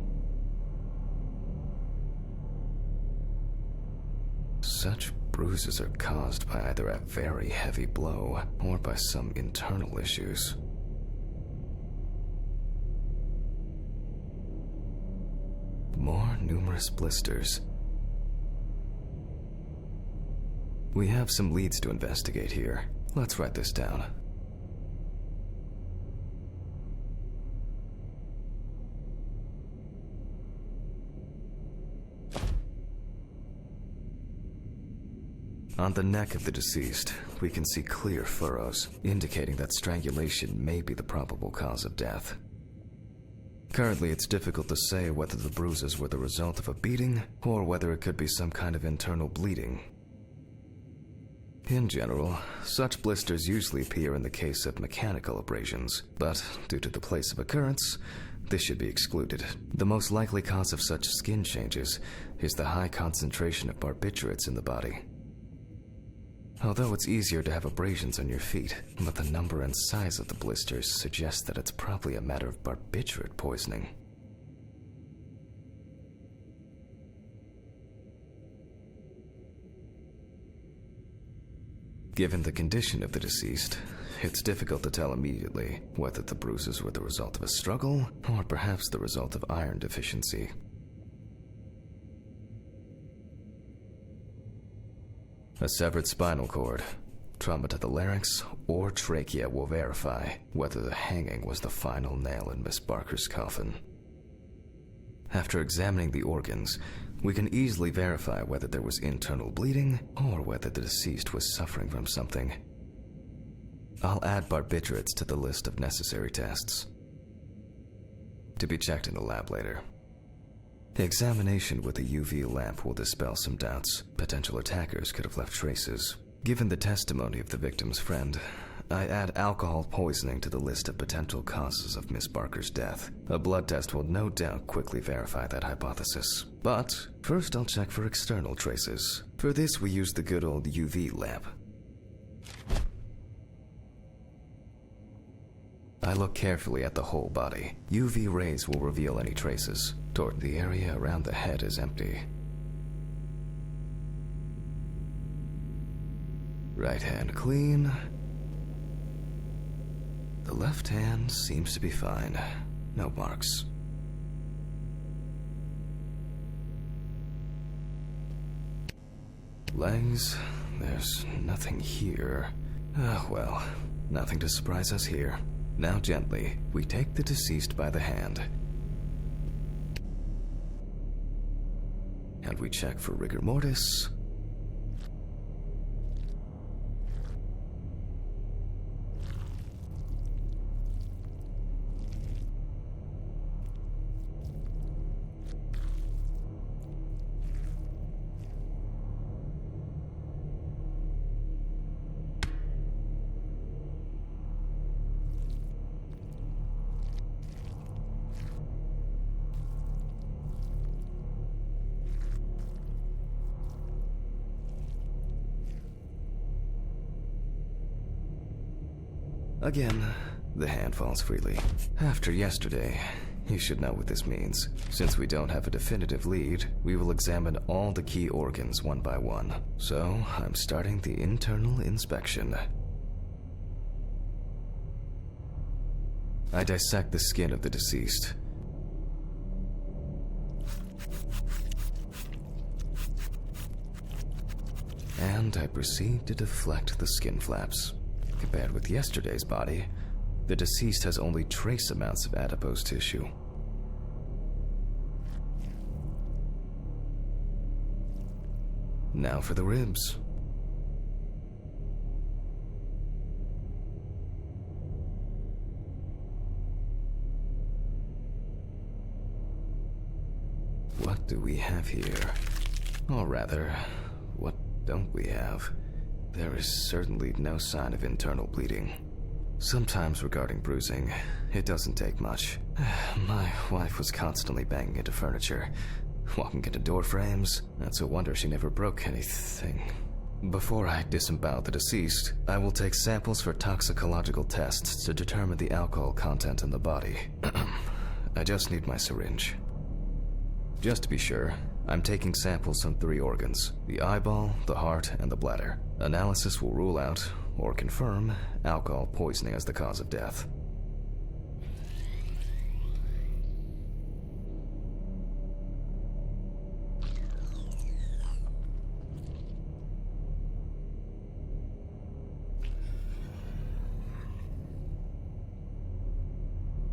Such bruises are caused by either a very heavy blow or by some internal issues. More numerous blisters. We have some leads to investigate here. Let's write this down. On the neck of the deceased, we can see clear furrows, indicating that strangulation may be the probable cause of death. Currently, it's difficult to say whether the bruises were the result of a beating, or whether it could be some kind of internal bleeding. In general, such blisters usually appear in the case of mechanical abrasions, but due to the place of occurrence, this should be excluded. The most likely cause of such skin changes is the high concentration of barbiturates in the body. Although it's easier to have abrasions on your feet, but the number and size of the blisters suggests that it's probably a matter of barbiturate poisoning. Given the condition of the deceased, it's difficult to tell immediately whether the bruises were the result of a struggle or perhaps the result of iron deficiency. A severed spinal cord, trauma to the larynx, or trachea will verify whether the hanging was the final nail in Miss Barker's coffin. After examining the organs, we can easily verify whether there was internal bleeding or whether the deceased was suffering from something. I'll add barbiturates to the list of necessary tests, to be checked in the lab later. The examination with a UV lamp will dispel some doubts. Potential attackers could have left traces. Given the testimony of the victim's friend, I add alcohol poisoning to the list of potential causes of Miss Barker's death. A blood test will no doubt quickly verify that hypothesis. But first I'll check for external traces. For this we use the good old UV lamp. I look carefully at the whole body. UV rays will reveal any traces. Toward the area around the head is empty. Right hand clean. The left hand seems to be fine. No marks. Legs, there's nothing here. Well, nothing to surprise us here. Now gently, we take the deceased by the hand. And we check for rigor mortis. Again, the hand falls freely. After yesterday, you should know what this means. Since we don't have a definitive lead, we will examine all the key organs one by one. So, I'm starting the internal inspection. I dissect the skin of the deceased. And I proceed to deflect the skin flaps. Compared with yesterday's body, the deceased has only trace amounts of adipose tissue. Now for the ribs. What do we have here? Or rather, what don't we have? There is certainly no sign of internal bleeding. Sometimes regarding bruising, it doesn't take much. My wife was constantly banging into furniture, walking into door frames. That's a wonder she never broke anything. Before I disembowel the deceased, I will take samples for toxicological tests to determine the alcohol content in the body. I just need my syringe. Just to be sure, I'm taking samples from 3 organs: the eyeball, the heart, and the bladder. Analysis will rule out, or confirm, alcohol poisoning as the cause of death.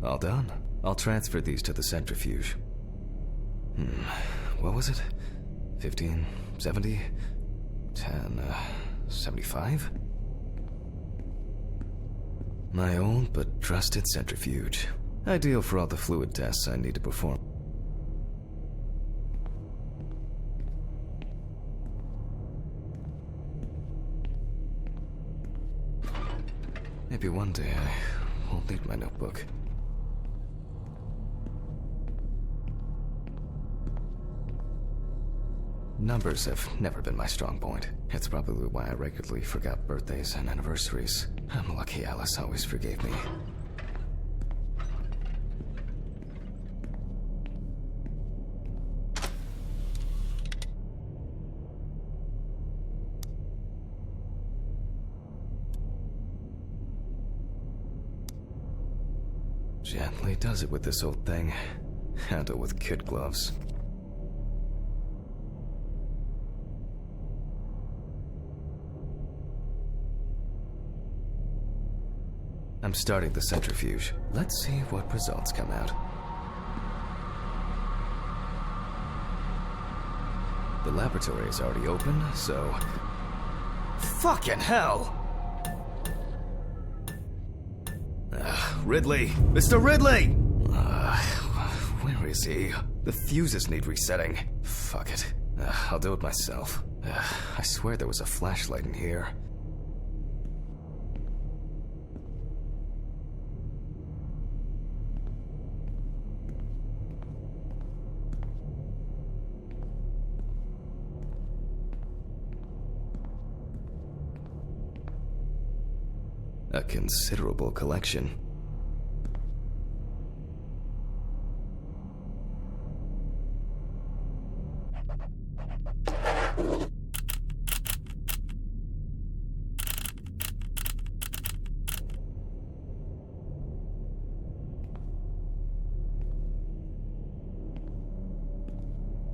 All done. I'll transfer these to the centrifuge. What was it? 15, 70, 10, 75? My old but trusted centrifuge. Ideal for all the fluid tests I need to perform. Maybe one day I won't need my notebook. Numbers have never been my strong point. It's probably why I regularly forgot birthdays and anniversaries. I'm lucky Alice always forgave me. Gently does it with this old thing. Handle with kid gloves. I'm starting the centrifuge. Let's see what results come out. The laboratory is already open, so... Fucking hell! Ridley! Mr. Ridley! Where is he? The fuses need resetting. Fuck it. I'll do it myself. I swear there was a flashlight in here. A considerable collection.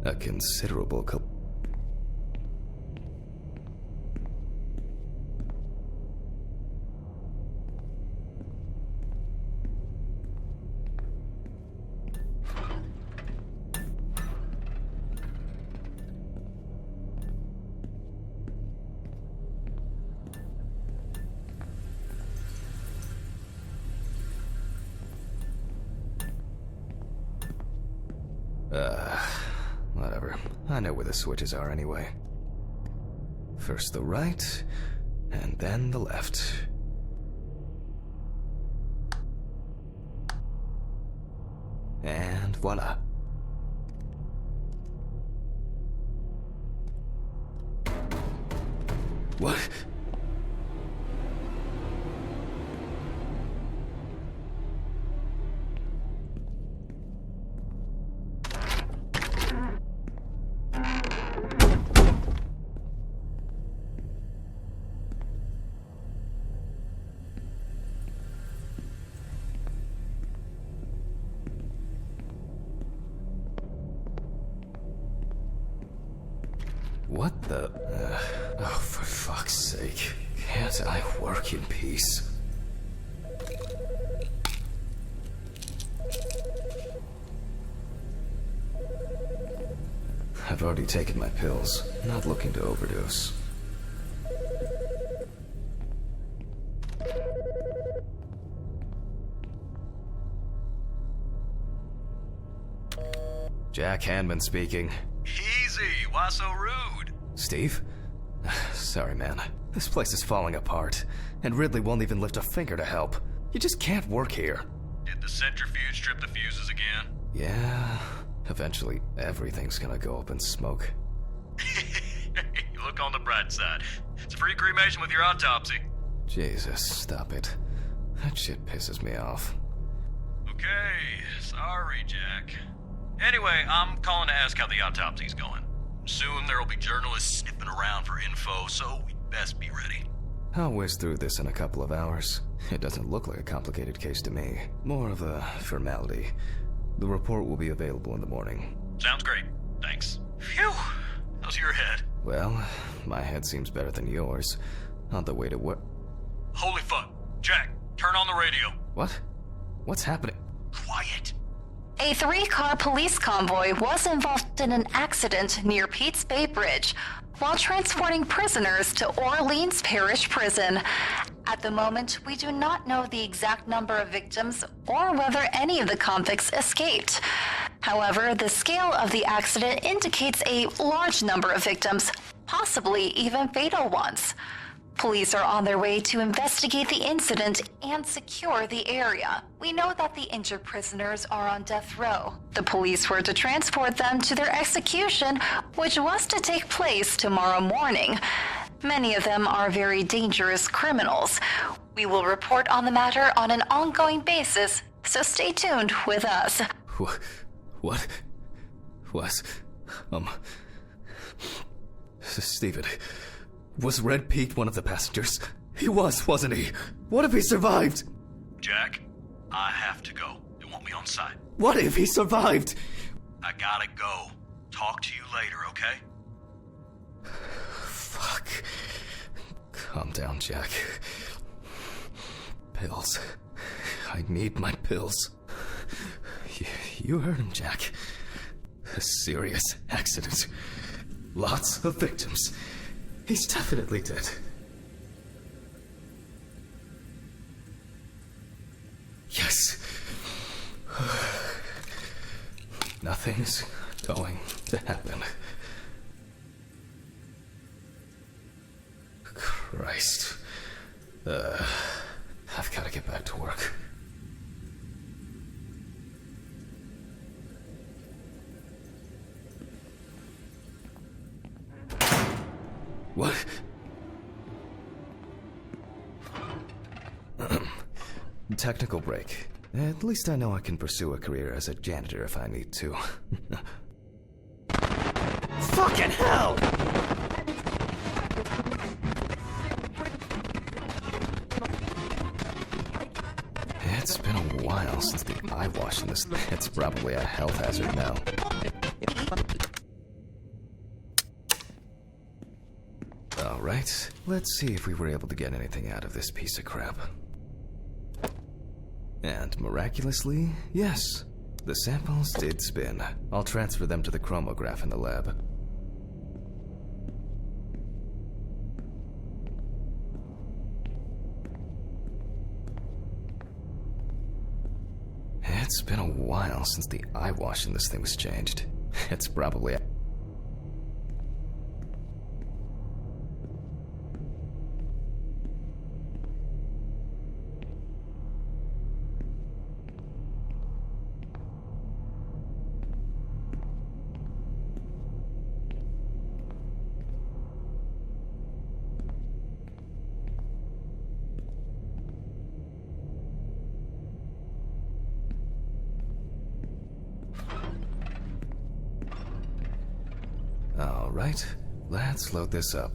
A considerable whatever. I know where the switches are anyway. First the right, and then the left. And voila. What? What the... oh, for fuck's sake. Can't I work in peace? I've already taken my pills. Not looking to overdose. Jack Hanman speaking. Easy, why so rude? Steve? Sorry, man. This place is falling apart, and Ridley won't even lift a finger to help. You just can't work here. Did the centrifuge trip the fuses again? Yeah, eventually everything's gonna go up in smoke. Look on the bright side. It's a free cremation with your autopsy. Jesus, stop it. That shit pisses me off. Okay, sorry, Jack. Anyway, I'm calling to ask how the autopsy's going. Soon there'll be journalists sniffing around for info, so we'd best be ready. I'll whiz through this in a couple of hours. It doesn't look like a complicated case to me. More of a formality. The report will be available in the morning. Sounds great. Thanks. Phew! How's your head? Well, my head seems better than yours. On the way to work. Holy fuck. Jack, turn on the radio. What? What's happening? quiet. A 3-car police convoy was involved in an accident near Pete's Bay Bridge while transporting prisoners to Orleans Parish Prison. At the moment, we do not know the exact number of victims or whether any of the convicts escaped. However, the scale of the accident indicates a large number of victims, possibly even fatal ones. Police are on their way to investigate the incident and secure the area. We know that the injured prisoners are on death row. The police were to transport them to their execution, which was to take place tomorrow morning. Many of them are very dangerous criminals. We will report on the matter on an ongoing basis, so stay tuned with us. What was, Stephen, was Red Pete one of the passengers? He was, wasn't he? What if he survived? Jack, I have to go. They want me on site. What if he survived? I gotta go. Talk to you later, okay? Fuck. Calm down, Jack. Pills. I need my pills. You heard him, Jack. A serious accident. Lots of victims. He's definitely dead. Yes. Nothing's going to happen. Christ. I've got to get back to work. What? Technical break. At least I know I can pursue a career as a janitor if I need to. Fucking hell! It's been a while since the eye wash in this. It's probably a health hazard now. Alright, let's see if we were able to get anything out of this piece of crap. And miraculously, yes, the samples did spin. I'll transfer them to the chromograph in the lab. It's been a while since the eye wash in this thing was changed. It's probably... Alright, let's load this up.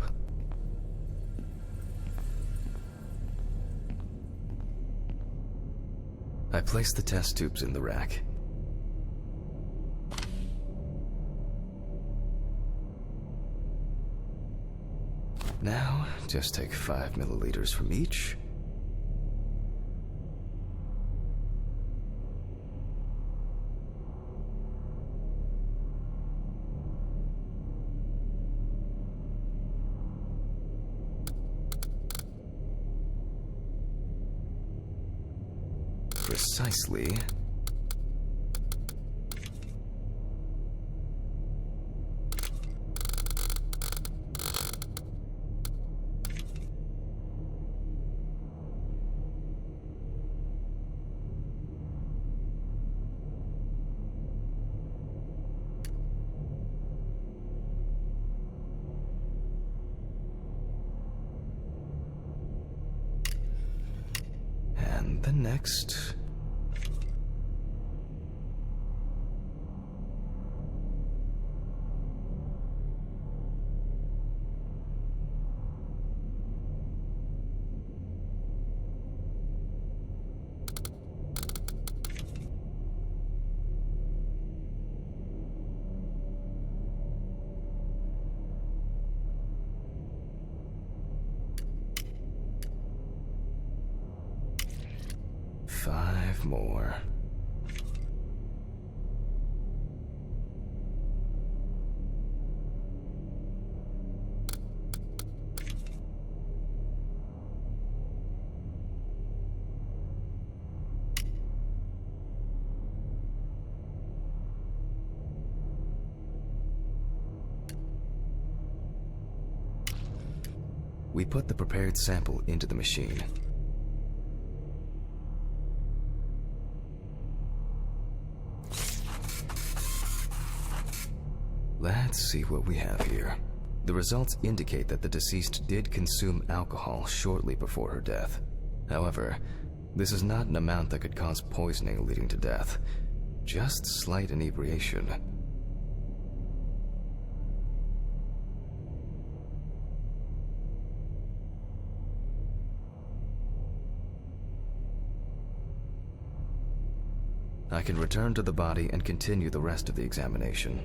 I placed the test tubes in the rack. Now, just take 5 milliliters from each. Precisely. And the next. Five more. we put the prepared sample into the machine. Let's see what we have here. The results indicate that the deceased did consume alcohol shortly before her death. However, this is not an amount that could cause poisoning leading to death, just slight inebriation. I can return to the body and continue the rest of the examination.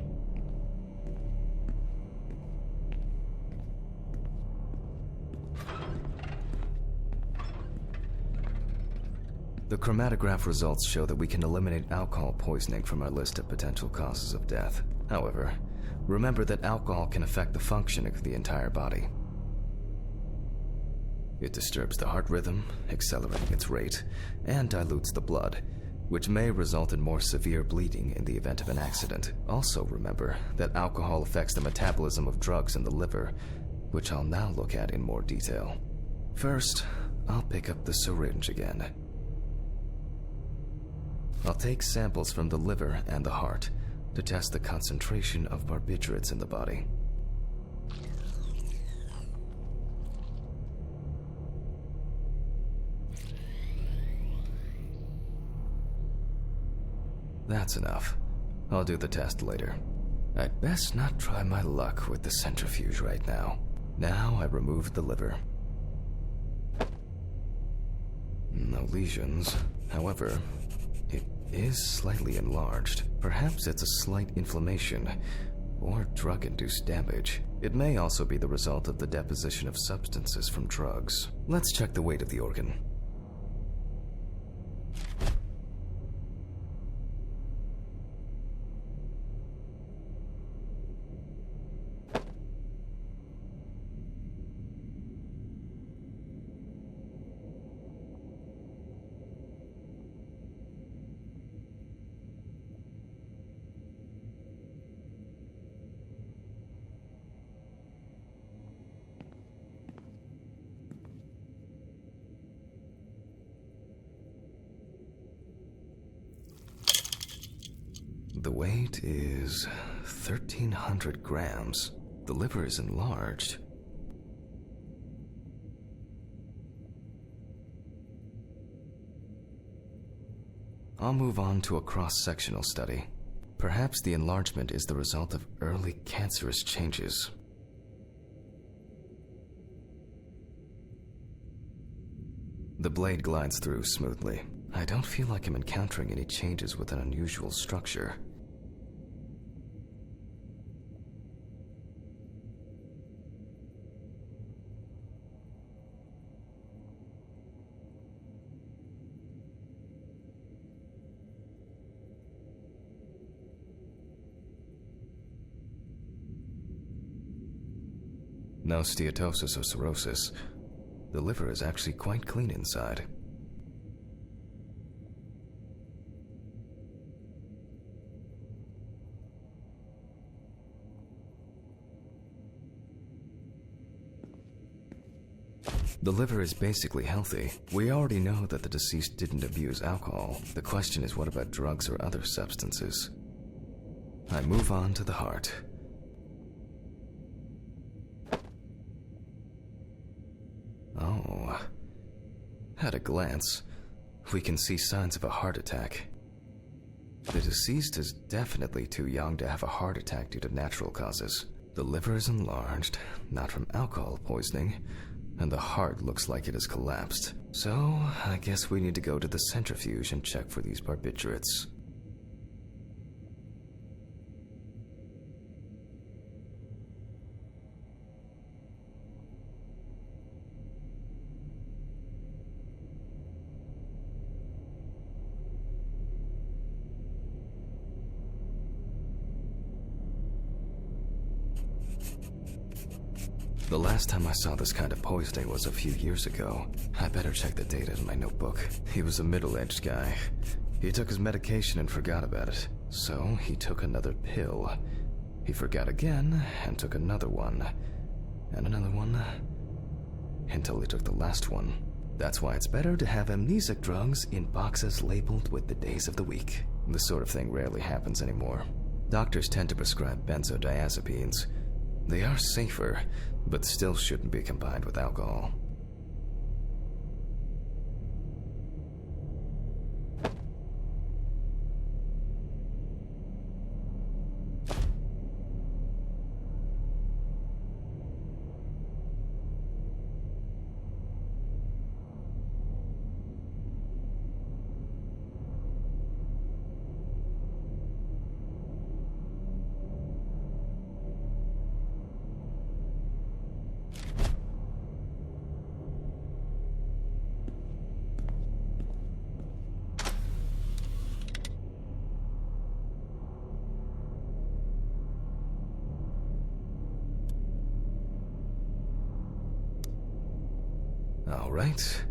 The chromatograph results show that we can eliminate alcohol poisoning from our list of potential causes of death. However, remember that alcohol can affect the functioning of the entire body. It disturbs the heart rhythm, accelerating its rate, and dilutes the blood, which may result in more severe bleeding in the event of an accident. Also remember that alcohol affects the metabolism of drugs in the liver, which I'll now look at in more detail. First, I'll pick up the syringe again. I'll take samples from the liver and the heart to test the concentration of barbiturates in the body. That's enough. I'll do the test later. I'd best not try my luck with the centrifuge right now. Now I remove the liver. No lesions. However, it is slightly enlarged. Perhaps it's a slight inflammation or drug-induced damage. It may also be the result of the deposition of substances from drugs. Let's check the weight of the organ. The weight is 1,300 grams. The liver is enlarged. I'll move on to a cross-sectional study. Perhaps the enlargement is the result of early cancerous changes. The blade glides through smoothly. I don't feel like I'm encountering any changes with an unusual structure. No steatosis or cirrhosis. The liver is actually quite clean inside. The liver is basically healthy. We already know that the deceased didn't abuse alcohol. The question is, what about drugs or other substances? I move on to the heart. Oh. At a glance, we can see signs of a heart attack. The deceased is definitely too young to have a heart attack due to natural causes. The liver is enlarged, not from alcohol poisoning, and the heart looks like it has collapsed. So, I guess we need to go to the centrifuge and check for these barbiturates. The last time I saw this kind of poisoning was a few years ago. I better check the data in my notebook. He was a middle-aged guy. He took his medication and forgot about it. So he took another pill. He forgot again and took another one. And another one. until he took the last one. That's why it's better to have amnesic drugs in boxes labeled with the days of the week. This sort of thing rarely happens anymore. Doctors tend to prescribe benzodiazepines. They are safer, but still shouldn't be combined with alcohol. All right.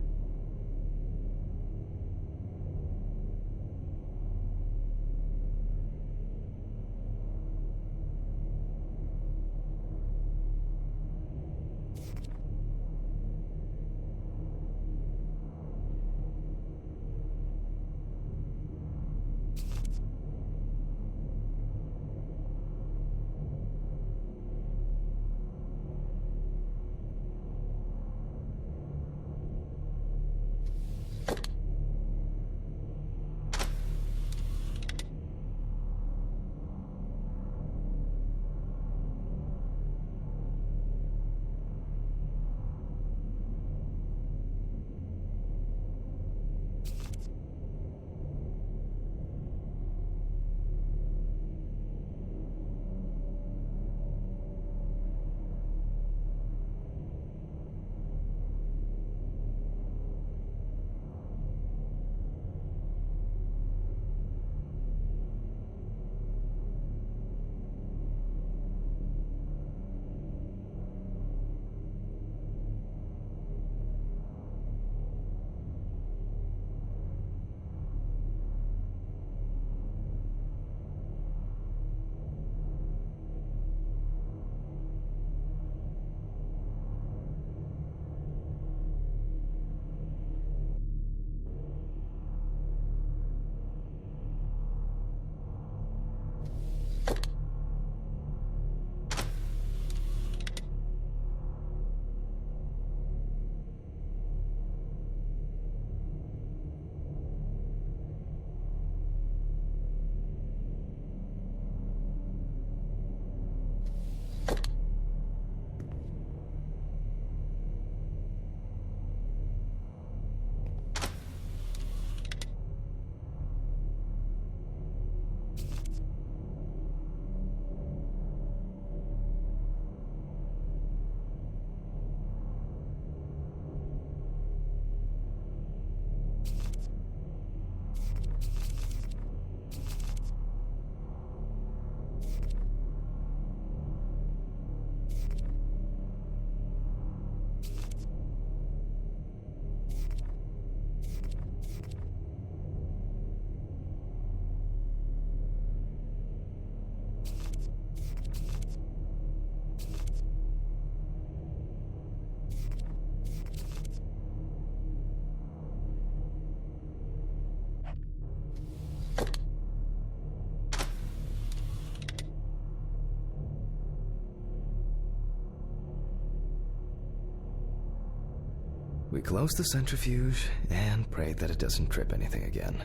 We close the centrifuge and pray that it doesn't trip anything again.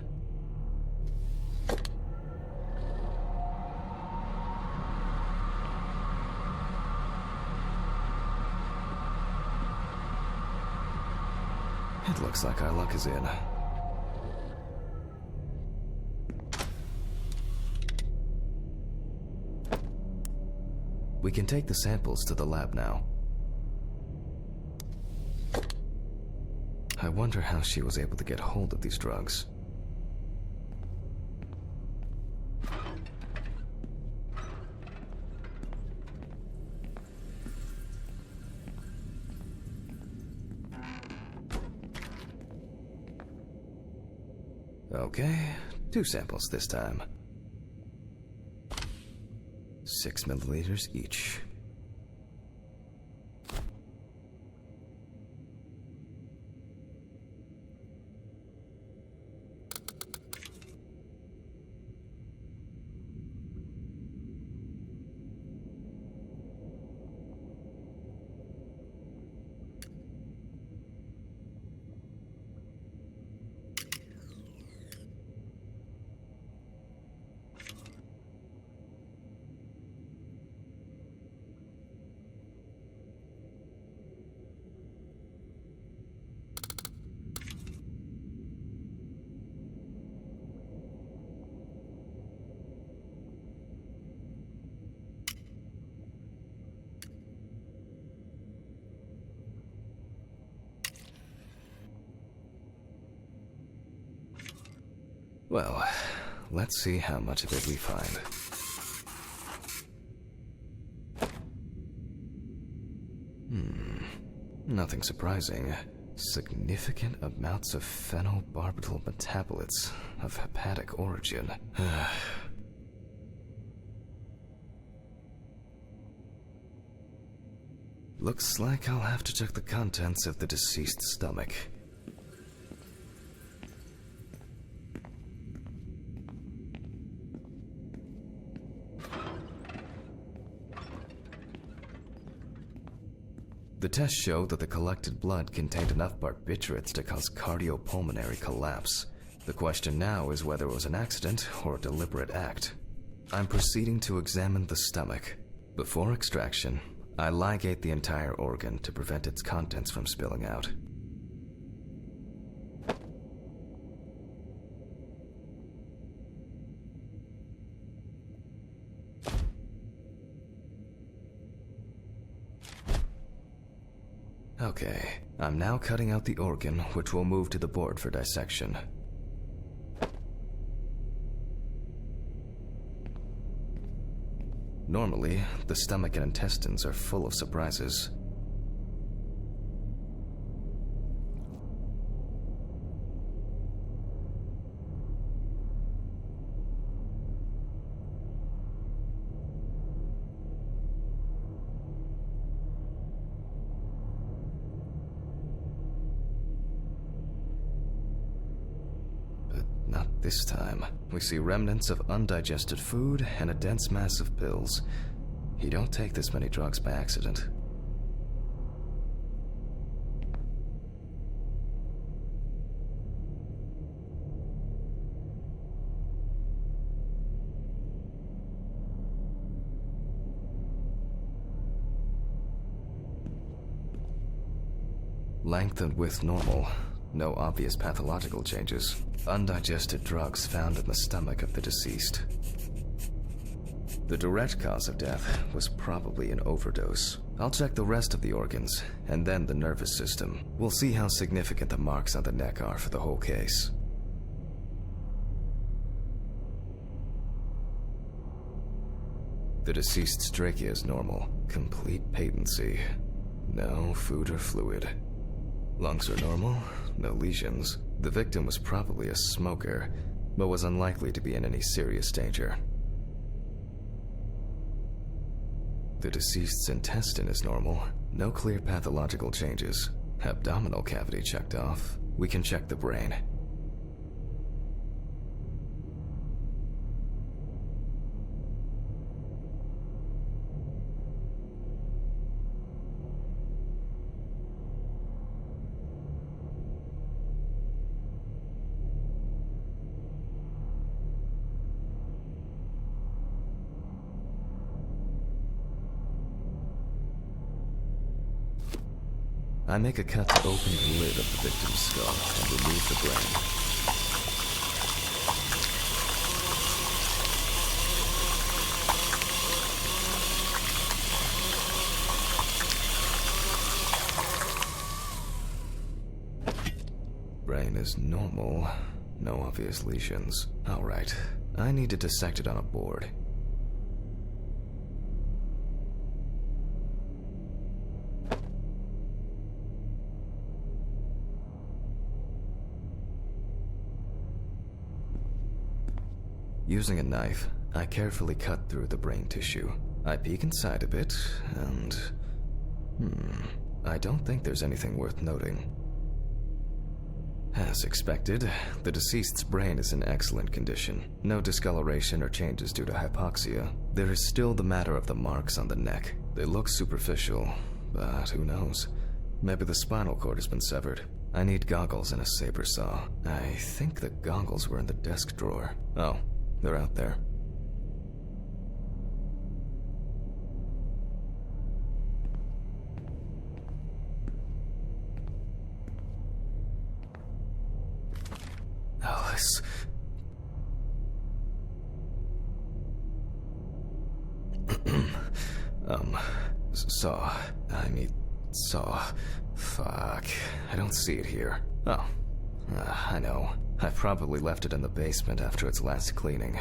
It looks like our luck is in. We can take the samples to the lab now. I wonder how she was able to get hold of these drugs. Okay, 2 samples this time. 6 milliliters each. Well, let's see how much of it we find. Nothing surprising. Significant amounts of phenobarbital metabolites of hepatic origin. Looks like I'll have to check the contents of the deceased's stomach. The tests showed that the collected blood contained enough barbiturates to cause cardiopulmonary collapse. The question now is whether it was an accident or a deliberate act. I'm proceeding to examine the stomach. Before extraction, I ligate the entire organ to prevent its contents from spilling out. Okay, I'm now cutting out the organ, which will move to the board for dissection. Normally, the stomach and intestines are full of surprises. Not this time. We see remnants of undigested food and a dense mass of pills. You don't take this many drugs by accident. Length and width normal. No obvious pathological changes. Undigested drugs found in the stomach of the deceased. The direct cause of death was probably an overdose. I'll check the rest of the organs, and then the nervous system. We'll see how significant the marks on the neck are for the whole case. The deceased's trachea is normal. Complete patency. No food or fluid. Lungs are normal, no lesions. The victim was probably a smoker, but was unlikely to be in any serious danger. The deceased's intestine is normal. No clear pathological changes. Abdominal cavity checked off. We can check the brain. I make a cut to open the lid of the victim's skull and remove the brain. Brain is normal. No obvious lesions. Alright, I need to dissect it on a board. Using a knife, I carefully cut through the brain tissue. I peek inside a bit, and... I don't think there's anything worth noting. As expected, the deceased's brain is in excellent condition. No discoloration or changes due to hypoxia. There is still the matter of the marks on the neck. They look superficial, but who knows? Maybe the spinal cord has been severed. I need goggles and a saber saw. I think the goggles were in the desk drawer. Oh. They're out there. Alice. Saw. I need saw. Fuck. I don't see it here. Oh. I know. I probably left it in the basement after its last cleaning.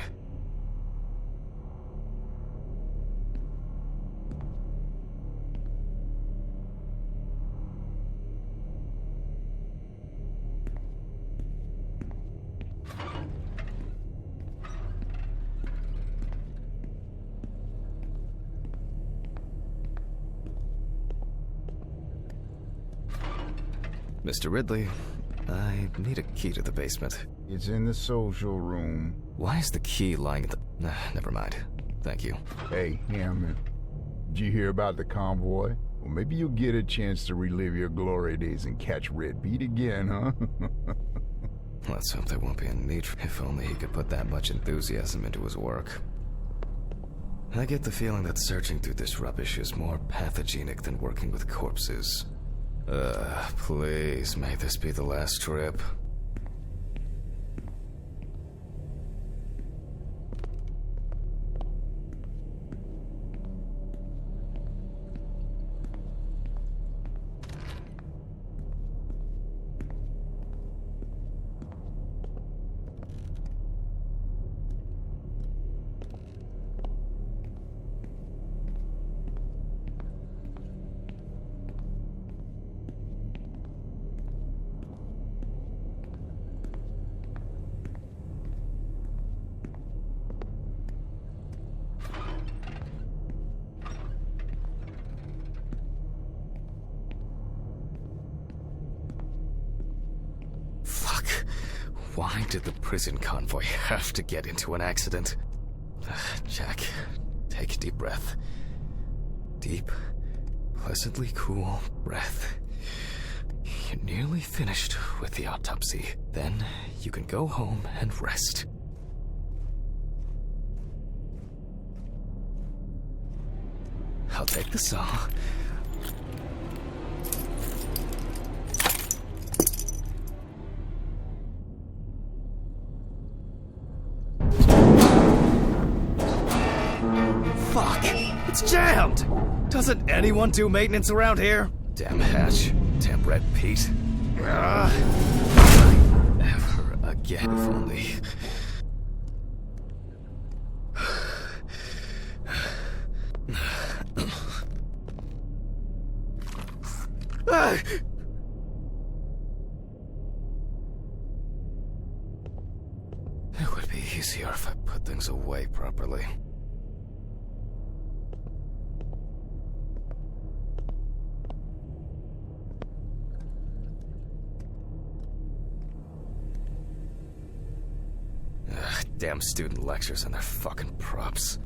Mr. Ridley, I need a key to the basement. It's in the social room. Why is the key lying at the... never mind. Thank you. Hey, Hammond. Did you hear about the convoy? Well, maybe you'll get a chance to relive your glory days and catch Red Beat again, huh? Let's hope there won't be a need. If only he could put that much enthusiasm into his work. I get the feeling that searching through this rubbish is more pathogenic than working with corpses. Please, may this be the last trip. Why did the prison convoy have to get into an accident? Jack, take a deep breath. Deep, pleasantly cool breath. You're nearly finished with the autopsy. Then you can go home and rest. I'll take the saw. It's jammed! Doesn't anyone do maintenance around here? Damn hatch. Damn Red Pete. Never again, if only. It would be easier if I put things away properly. Damn student lectures and their fucking props.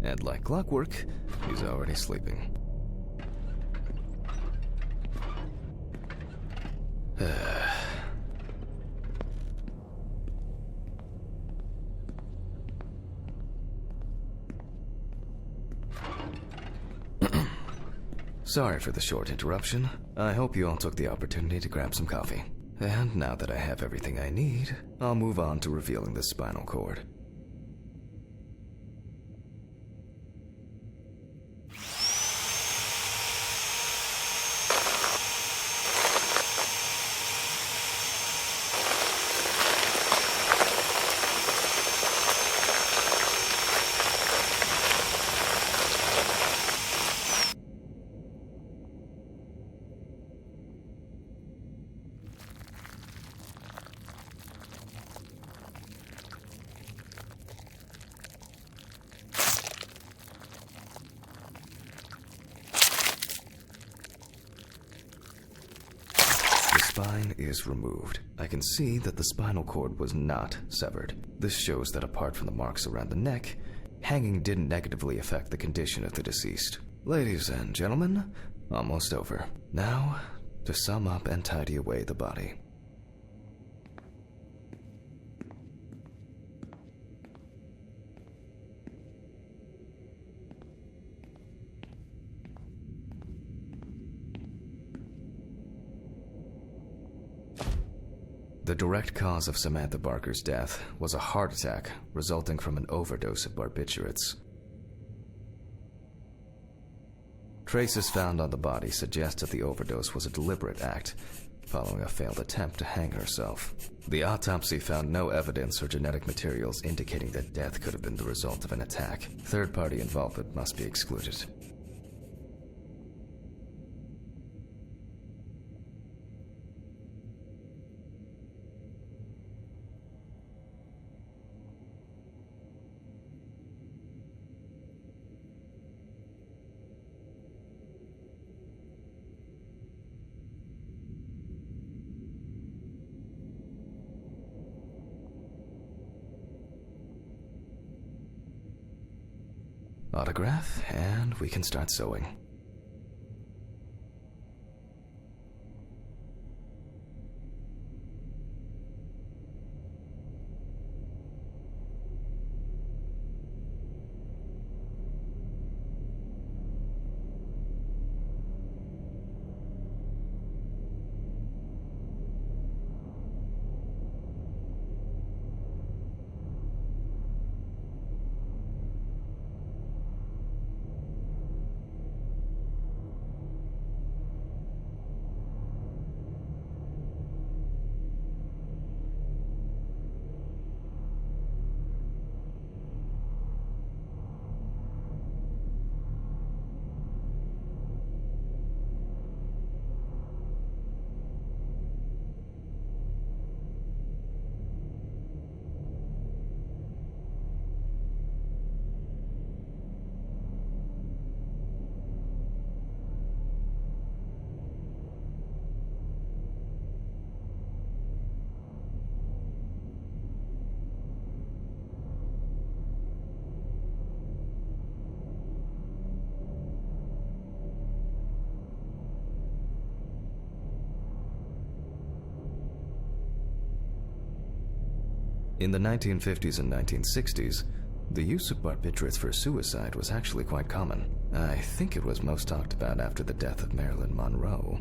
And like clockwork, he's already sleeping. Sorry for the short interruption. I hope you all took the opportunity to grab some coffee. And now that I have everything I need, I'll move on to revealing the spinal cord. Spine is removed. I can see that the spinal cord was not severed. This shows that apart from the marks around the neck, hanging didn't negatively affect the condition of the deceased. Ladies and gentlemen, almost over. Now, to sum up and tidy away the body. The direct cause of Samantha Barker's death was a heart attack resulting from an overdose of barbiturates. Traces found on the body suggest that the overdose was a deliberate act, following a failed attempt to hang herself. The autopsy found no evidence or genetic materials indicating that death could have been the result of an attack. Third-party involvement must be excluded. Autograph, and we can start sewing. In the 1950s and 1960s, the use of barbiturates for suicide was actually quite common. I think it was most talked about after the death of Marilyn Monroe.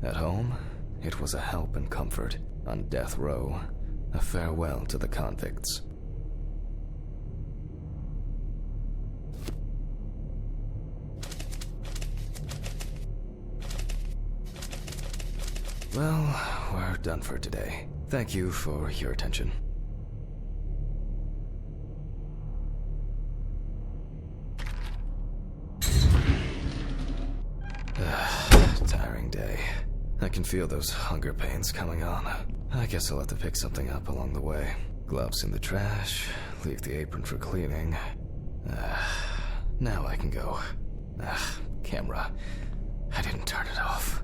At home, it was a help and comfort. On death row, a farewell to the convicts. Well, we're done for today. Thank you for your attention. Tiring day. I can feel those hunger pains coming on. I guess I'll have to pick something up along the way. Gloves in the trash, leave the apron for cleaning. Now I can go. Camera. I didn't turn it off.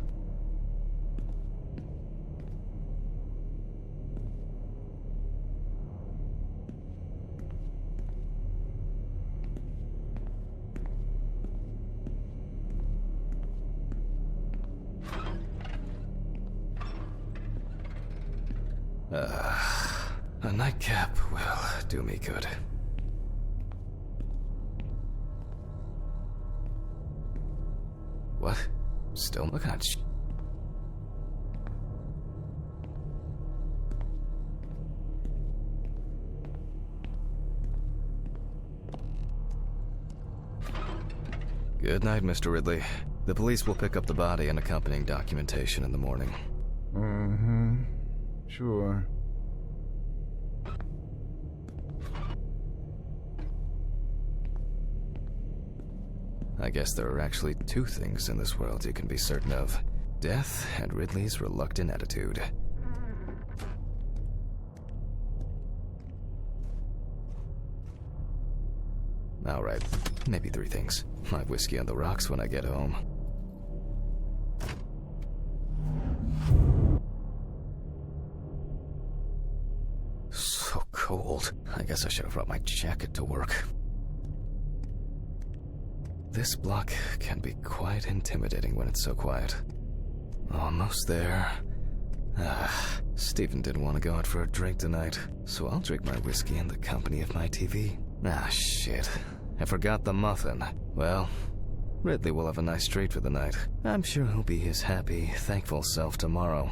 A nightcap will do me good. What? Still looking at Good night, Mr. Ridley. The police will pick up the body and accompanying documentation in the morning. Sure. I guess there are actually two things in this world you can be certain of. Death and Ridley's reluctant attitude. Alright, maybe three things. My whiskey on the rocks when I get home. So cold. I guess I should have brought my jacket to work. This block can be quite intimidating when it's so quiet. Almost there. Stephen didn't want to go out for a drink tonight, so I'll drink my whiskey in the company of my TV. Ah, shit. I forgot the muffin. Well, Ridley will have a nice treat for the night. I'm sure he'll be his happy, thankful self tomorrow.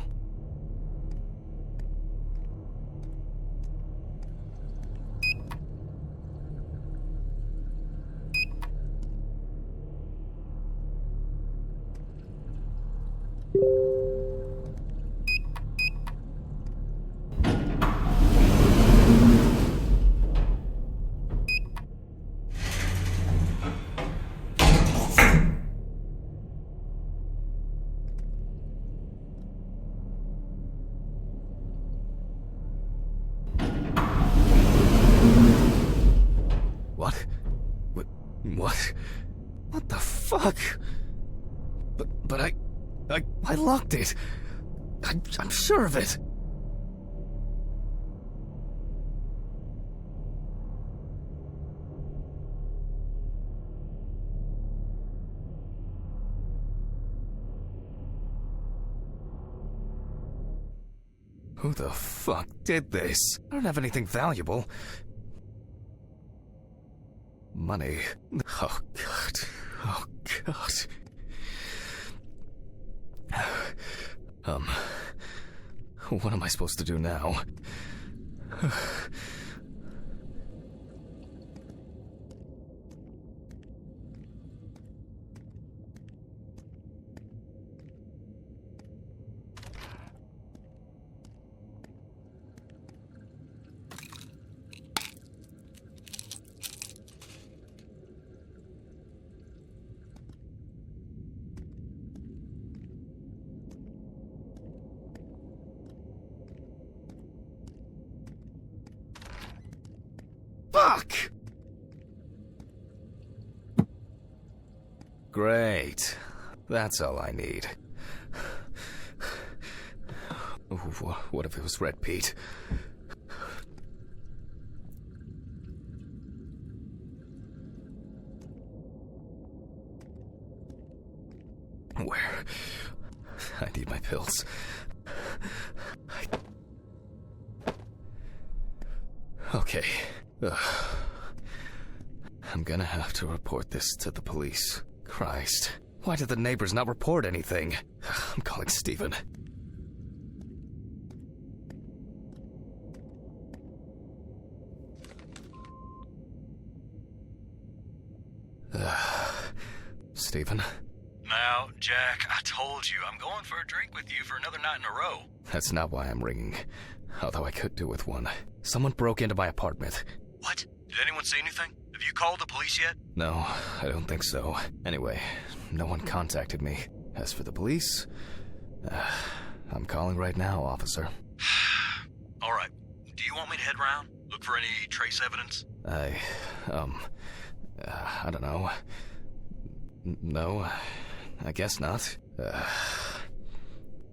What? What the fuck? But I locked it. I'm sure of it. Who the fuck did this? I don't have anything valuable. Money. Oh, God. Oh, God. What am I supposed to do now? Fuck! Great. That's all I need. What if it was Red Pete? Where? I need my pills. Okay. I'm gonna have to report this to the police. Christ. Why did the neighbors not report anything? I'm calling Stephen. Stephen? Now, Jack, I told you, I'm going for a drink with you for another night in a row. That's not why I'm ringing. Although I could do with one. Someone broke into my apartment. What? Did anyone see anything? Have you called the police yet? No, I don't think so. Anyway, no one contacted me. As for the police, I'm calling right now, officer. All right. Do you want me to head round? Look for any trace evidence? I don't know. No, I guess not.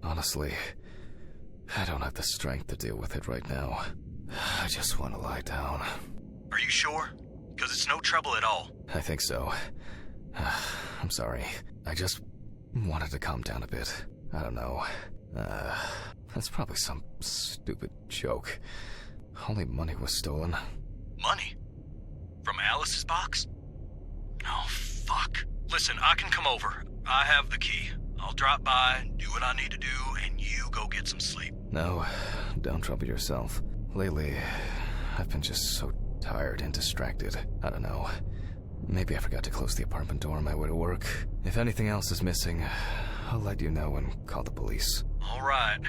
Honestly, I don't have the strength to deal with it right now. I just want to lie down. Are you sure? Because it's no trouble at all. I think so. I'm sorry. I just wanted to calm down a bit. I don't know. That's probably some stupid joke. Only money was stolen. Money? From Alice's box? Oh, fuck. Listen, I can come over. I have the key. I'll drop by, do what I need to do, and you go get some sleep. No, don't trouble yourself. Lately, I've been just so tired and distracted. I don't know. Maybe I forgot to close the apartment door on my way to work. If anything else is missing, I'll let you know and call the police. All right.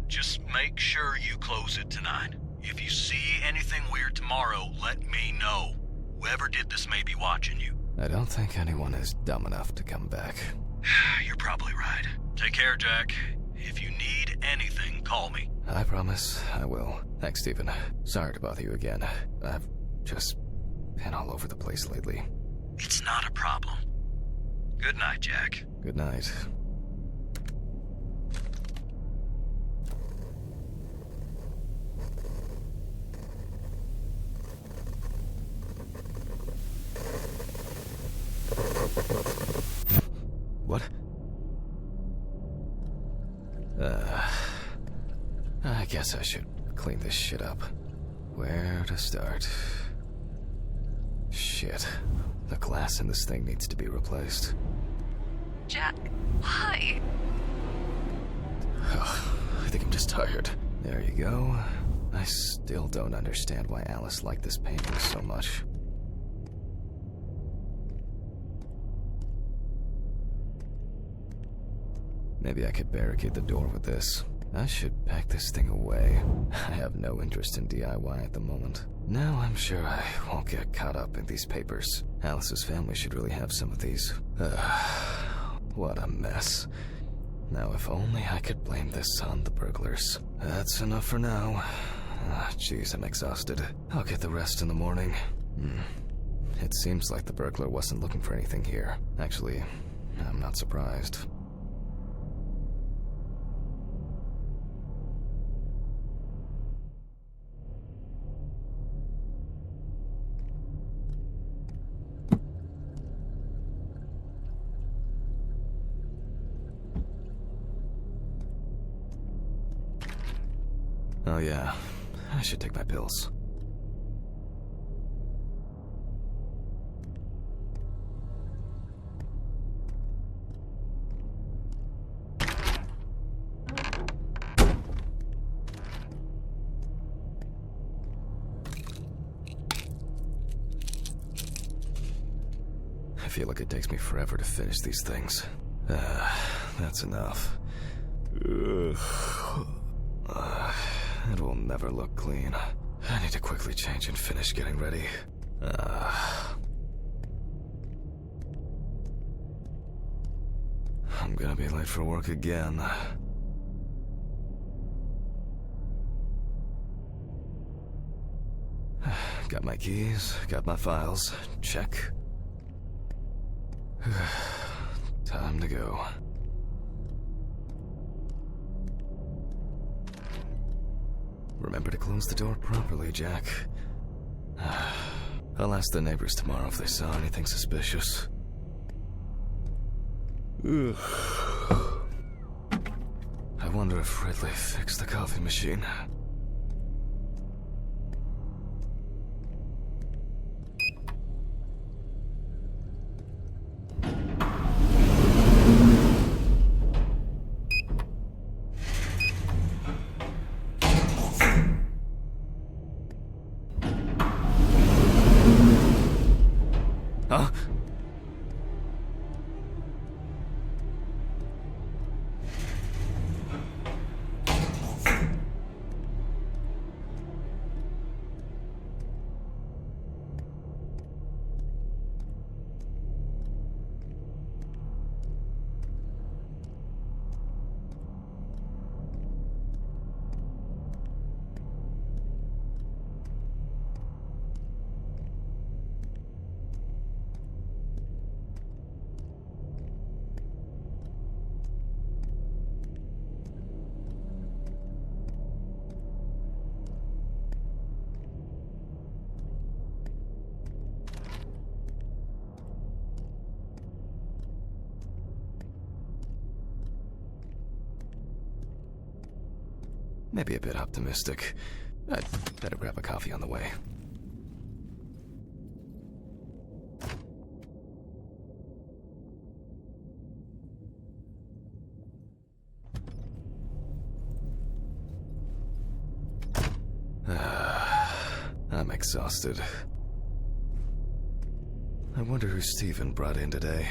Just make sure you close it tonight. If you see anything weird tomorrow, let me know. Whoever did this may be watching you. I don't think anyone is dumb enough to come back. You're probably right. Take care, Jack. If you need anything, call me. I promise I will. Thanks, Stephen. Sorry to bother you again. I've just been all over the place lately. It's not a problem. Good night, Jack. Good night. What? I guess I should clean this shit up. Where to start? Shit. The glass in this thing needs to be replaced. Jack, why? I think I'm just tired. There you go. I still don't understand why Alice liked this painting so much. Maybe I could barricade the door with this. I should pack this thing away. I have no interest in DIY at the moment. Now I'm sure I won't get caught up in these papers. Alice's family should really have some of these. What a mess. Now if only I could blame this on the burglars. That's enough for now. Jeez, I'm exhausted. I'll get the rest in the morning. It seems like the burglar wasn't looking for anything here. Actually, I'm not surprised. Oh yeah, I should take my pills. I feel like it takes me forever to finish these things. That's enough. It will never look clean. I need to quickly change and finish getting ready. I'm gonna be late for work again. Got my keys, got my files. Check. Time to go. Remember to close the door properly, Jack. I'll ask the neighbors tomorrow if they saw anything suspicious. I wonder if Ridley fixed the coffee machine. Huh? Maybe a bit optimistic. I'd better grab a coffee on the way. I'm exhausted. I wonder who Stephen brought in today.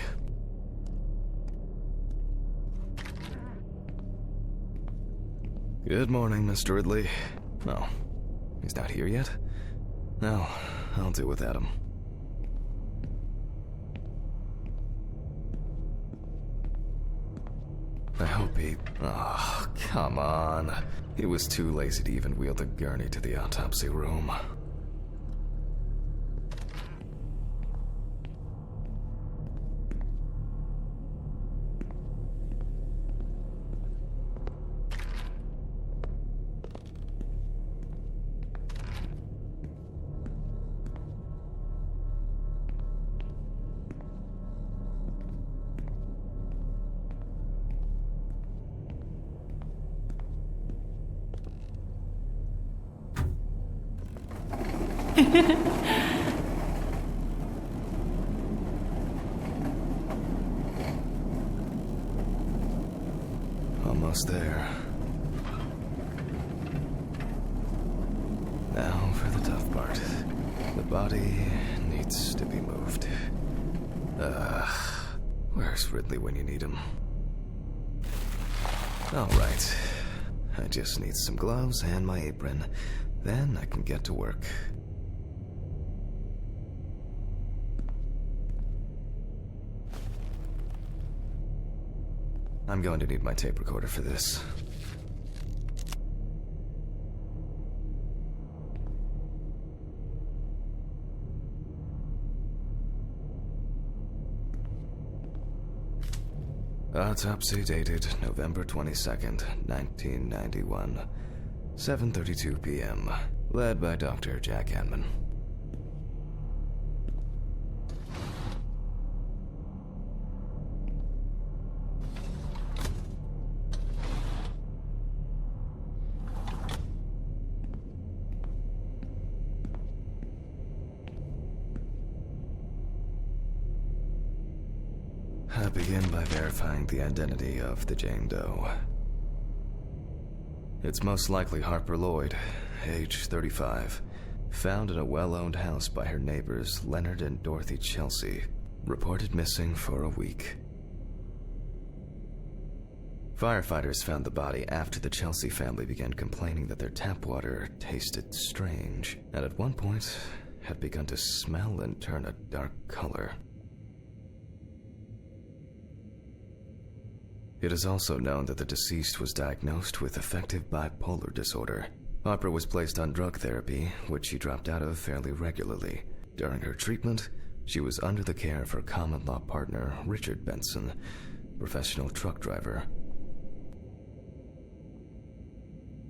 Good morning, Mr. Ridley. Oh, he's not here yet? No, I'll do without him. I hope he... Oh, come on. He was too lazy to even wheel the gurney to the autopsy room. Almost there. Now for the tough part. The body needs to be moved. Where's Ridley when you need him? Alright. I just need some gloves and my apron. Then I can get to work. I'm going to need my tape recorder for this. Autopsy dated November 22nd, 1991. 7:32 p.m. Led by Dr. Jack Hanman. I begin by verifying the identity of the Jane Doe. It's most likely Harper Lloyd, age 35, found in a well-owned house by her neighbors Leonard and Dorothy Chelsea, reported missing for a week. Firefighters found the body after the Chelsea family began complaining that their tap water tasted strange, and at one point had begun to smell and turn a dark color. It is also known that the deceased was diagnosed with affective bipolar disorder. Harper was placed on drug therapy, which she dropped out of fairly regularly. During her treatment, she was under the care of her common-law partner, Richard Benson, professional truck driver.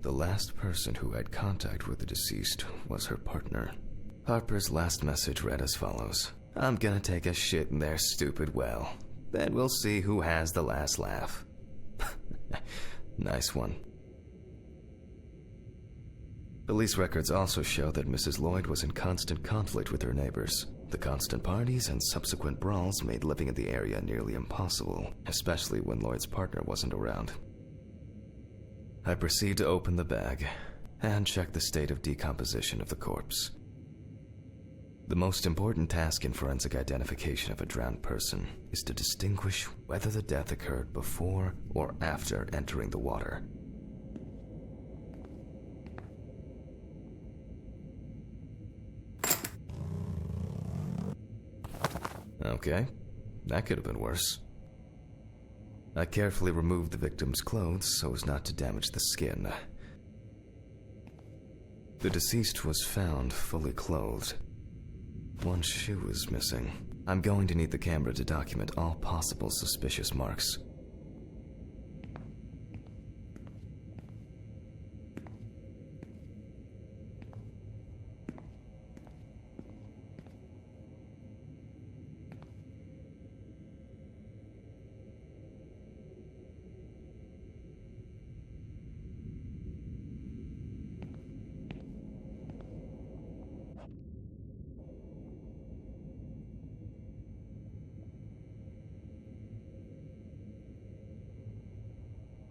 The last person who had contact with the deceased was her partner. Harper's last message read as follows: "I'm gonna take a shit in their stupid well. Then we'll see who has the last laugh." Nice one. Police records also show that Mrs. Lloyd was in constant conflict with her neighbors. The constant parties and subsequent brawls made living in the area nearly impossible, especially when Lloyd's partner wasn't around. I proceed to open the bag and check the state of decomposition of the corpse. The most important task in forensic identification of a drowned person is to distinguish whether the death occurred before or after entering the water. Okay, that could have been worse. I carefully removed the victim's clothes so as not to damage the skin. The deceased was found fully clothed. One shoe is missing. I'm going to need the camera to document all possible suspicious marks.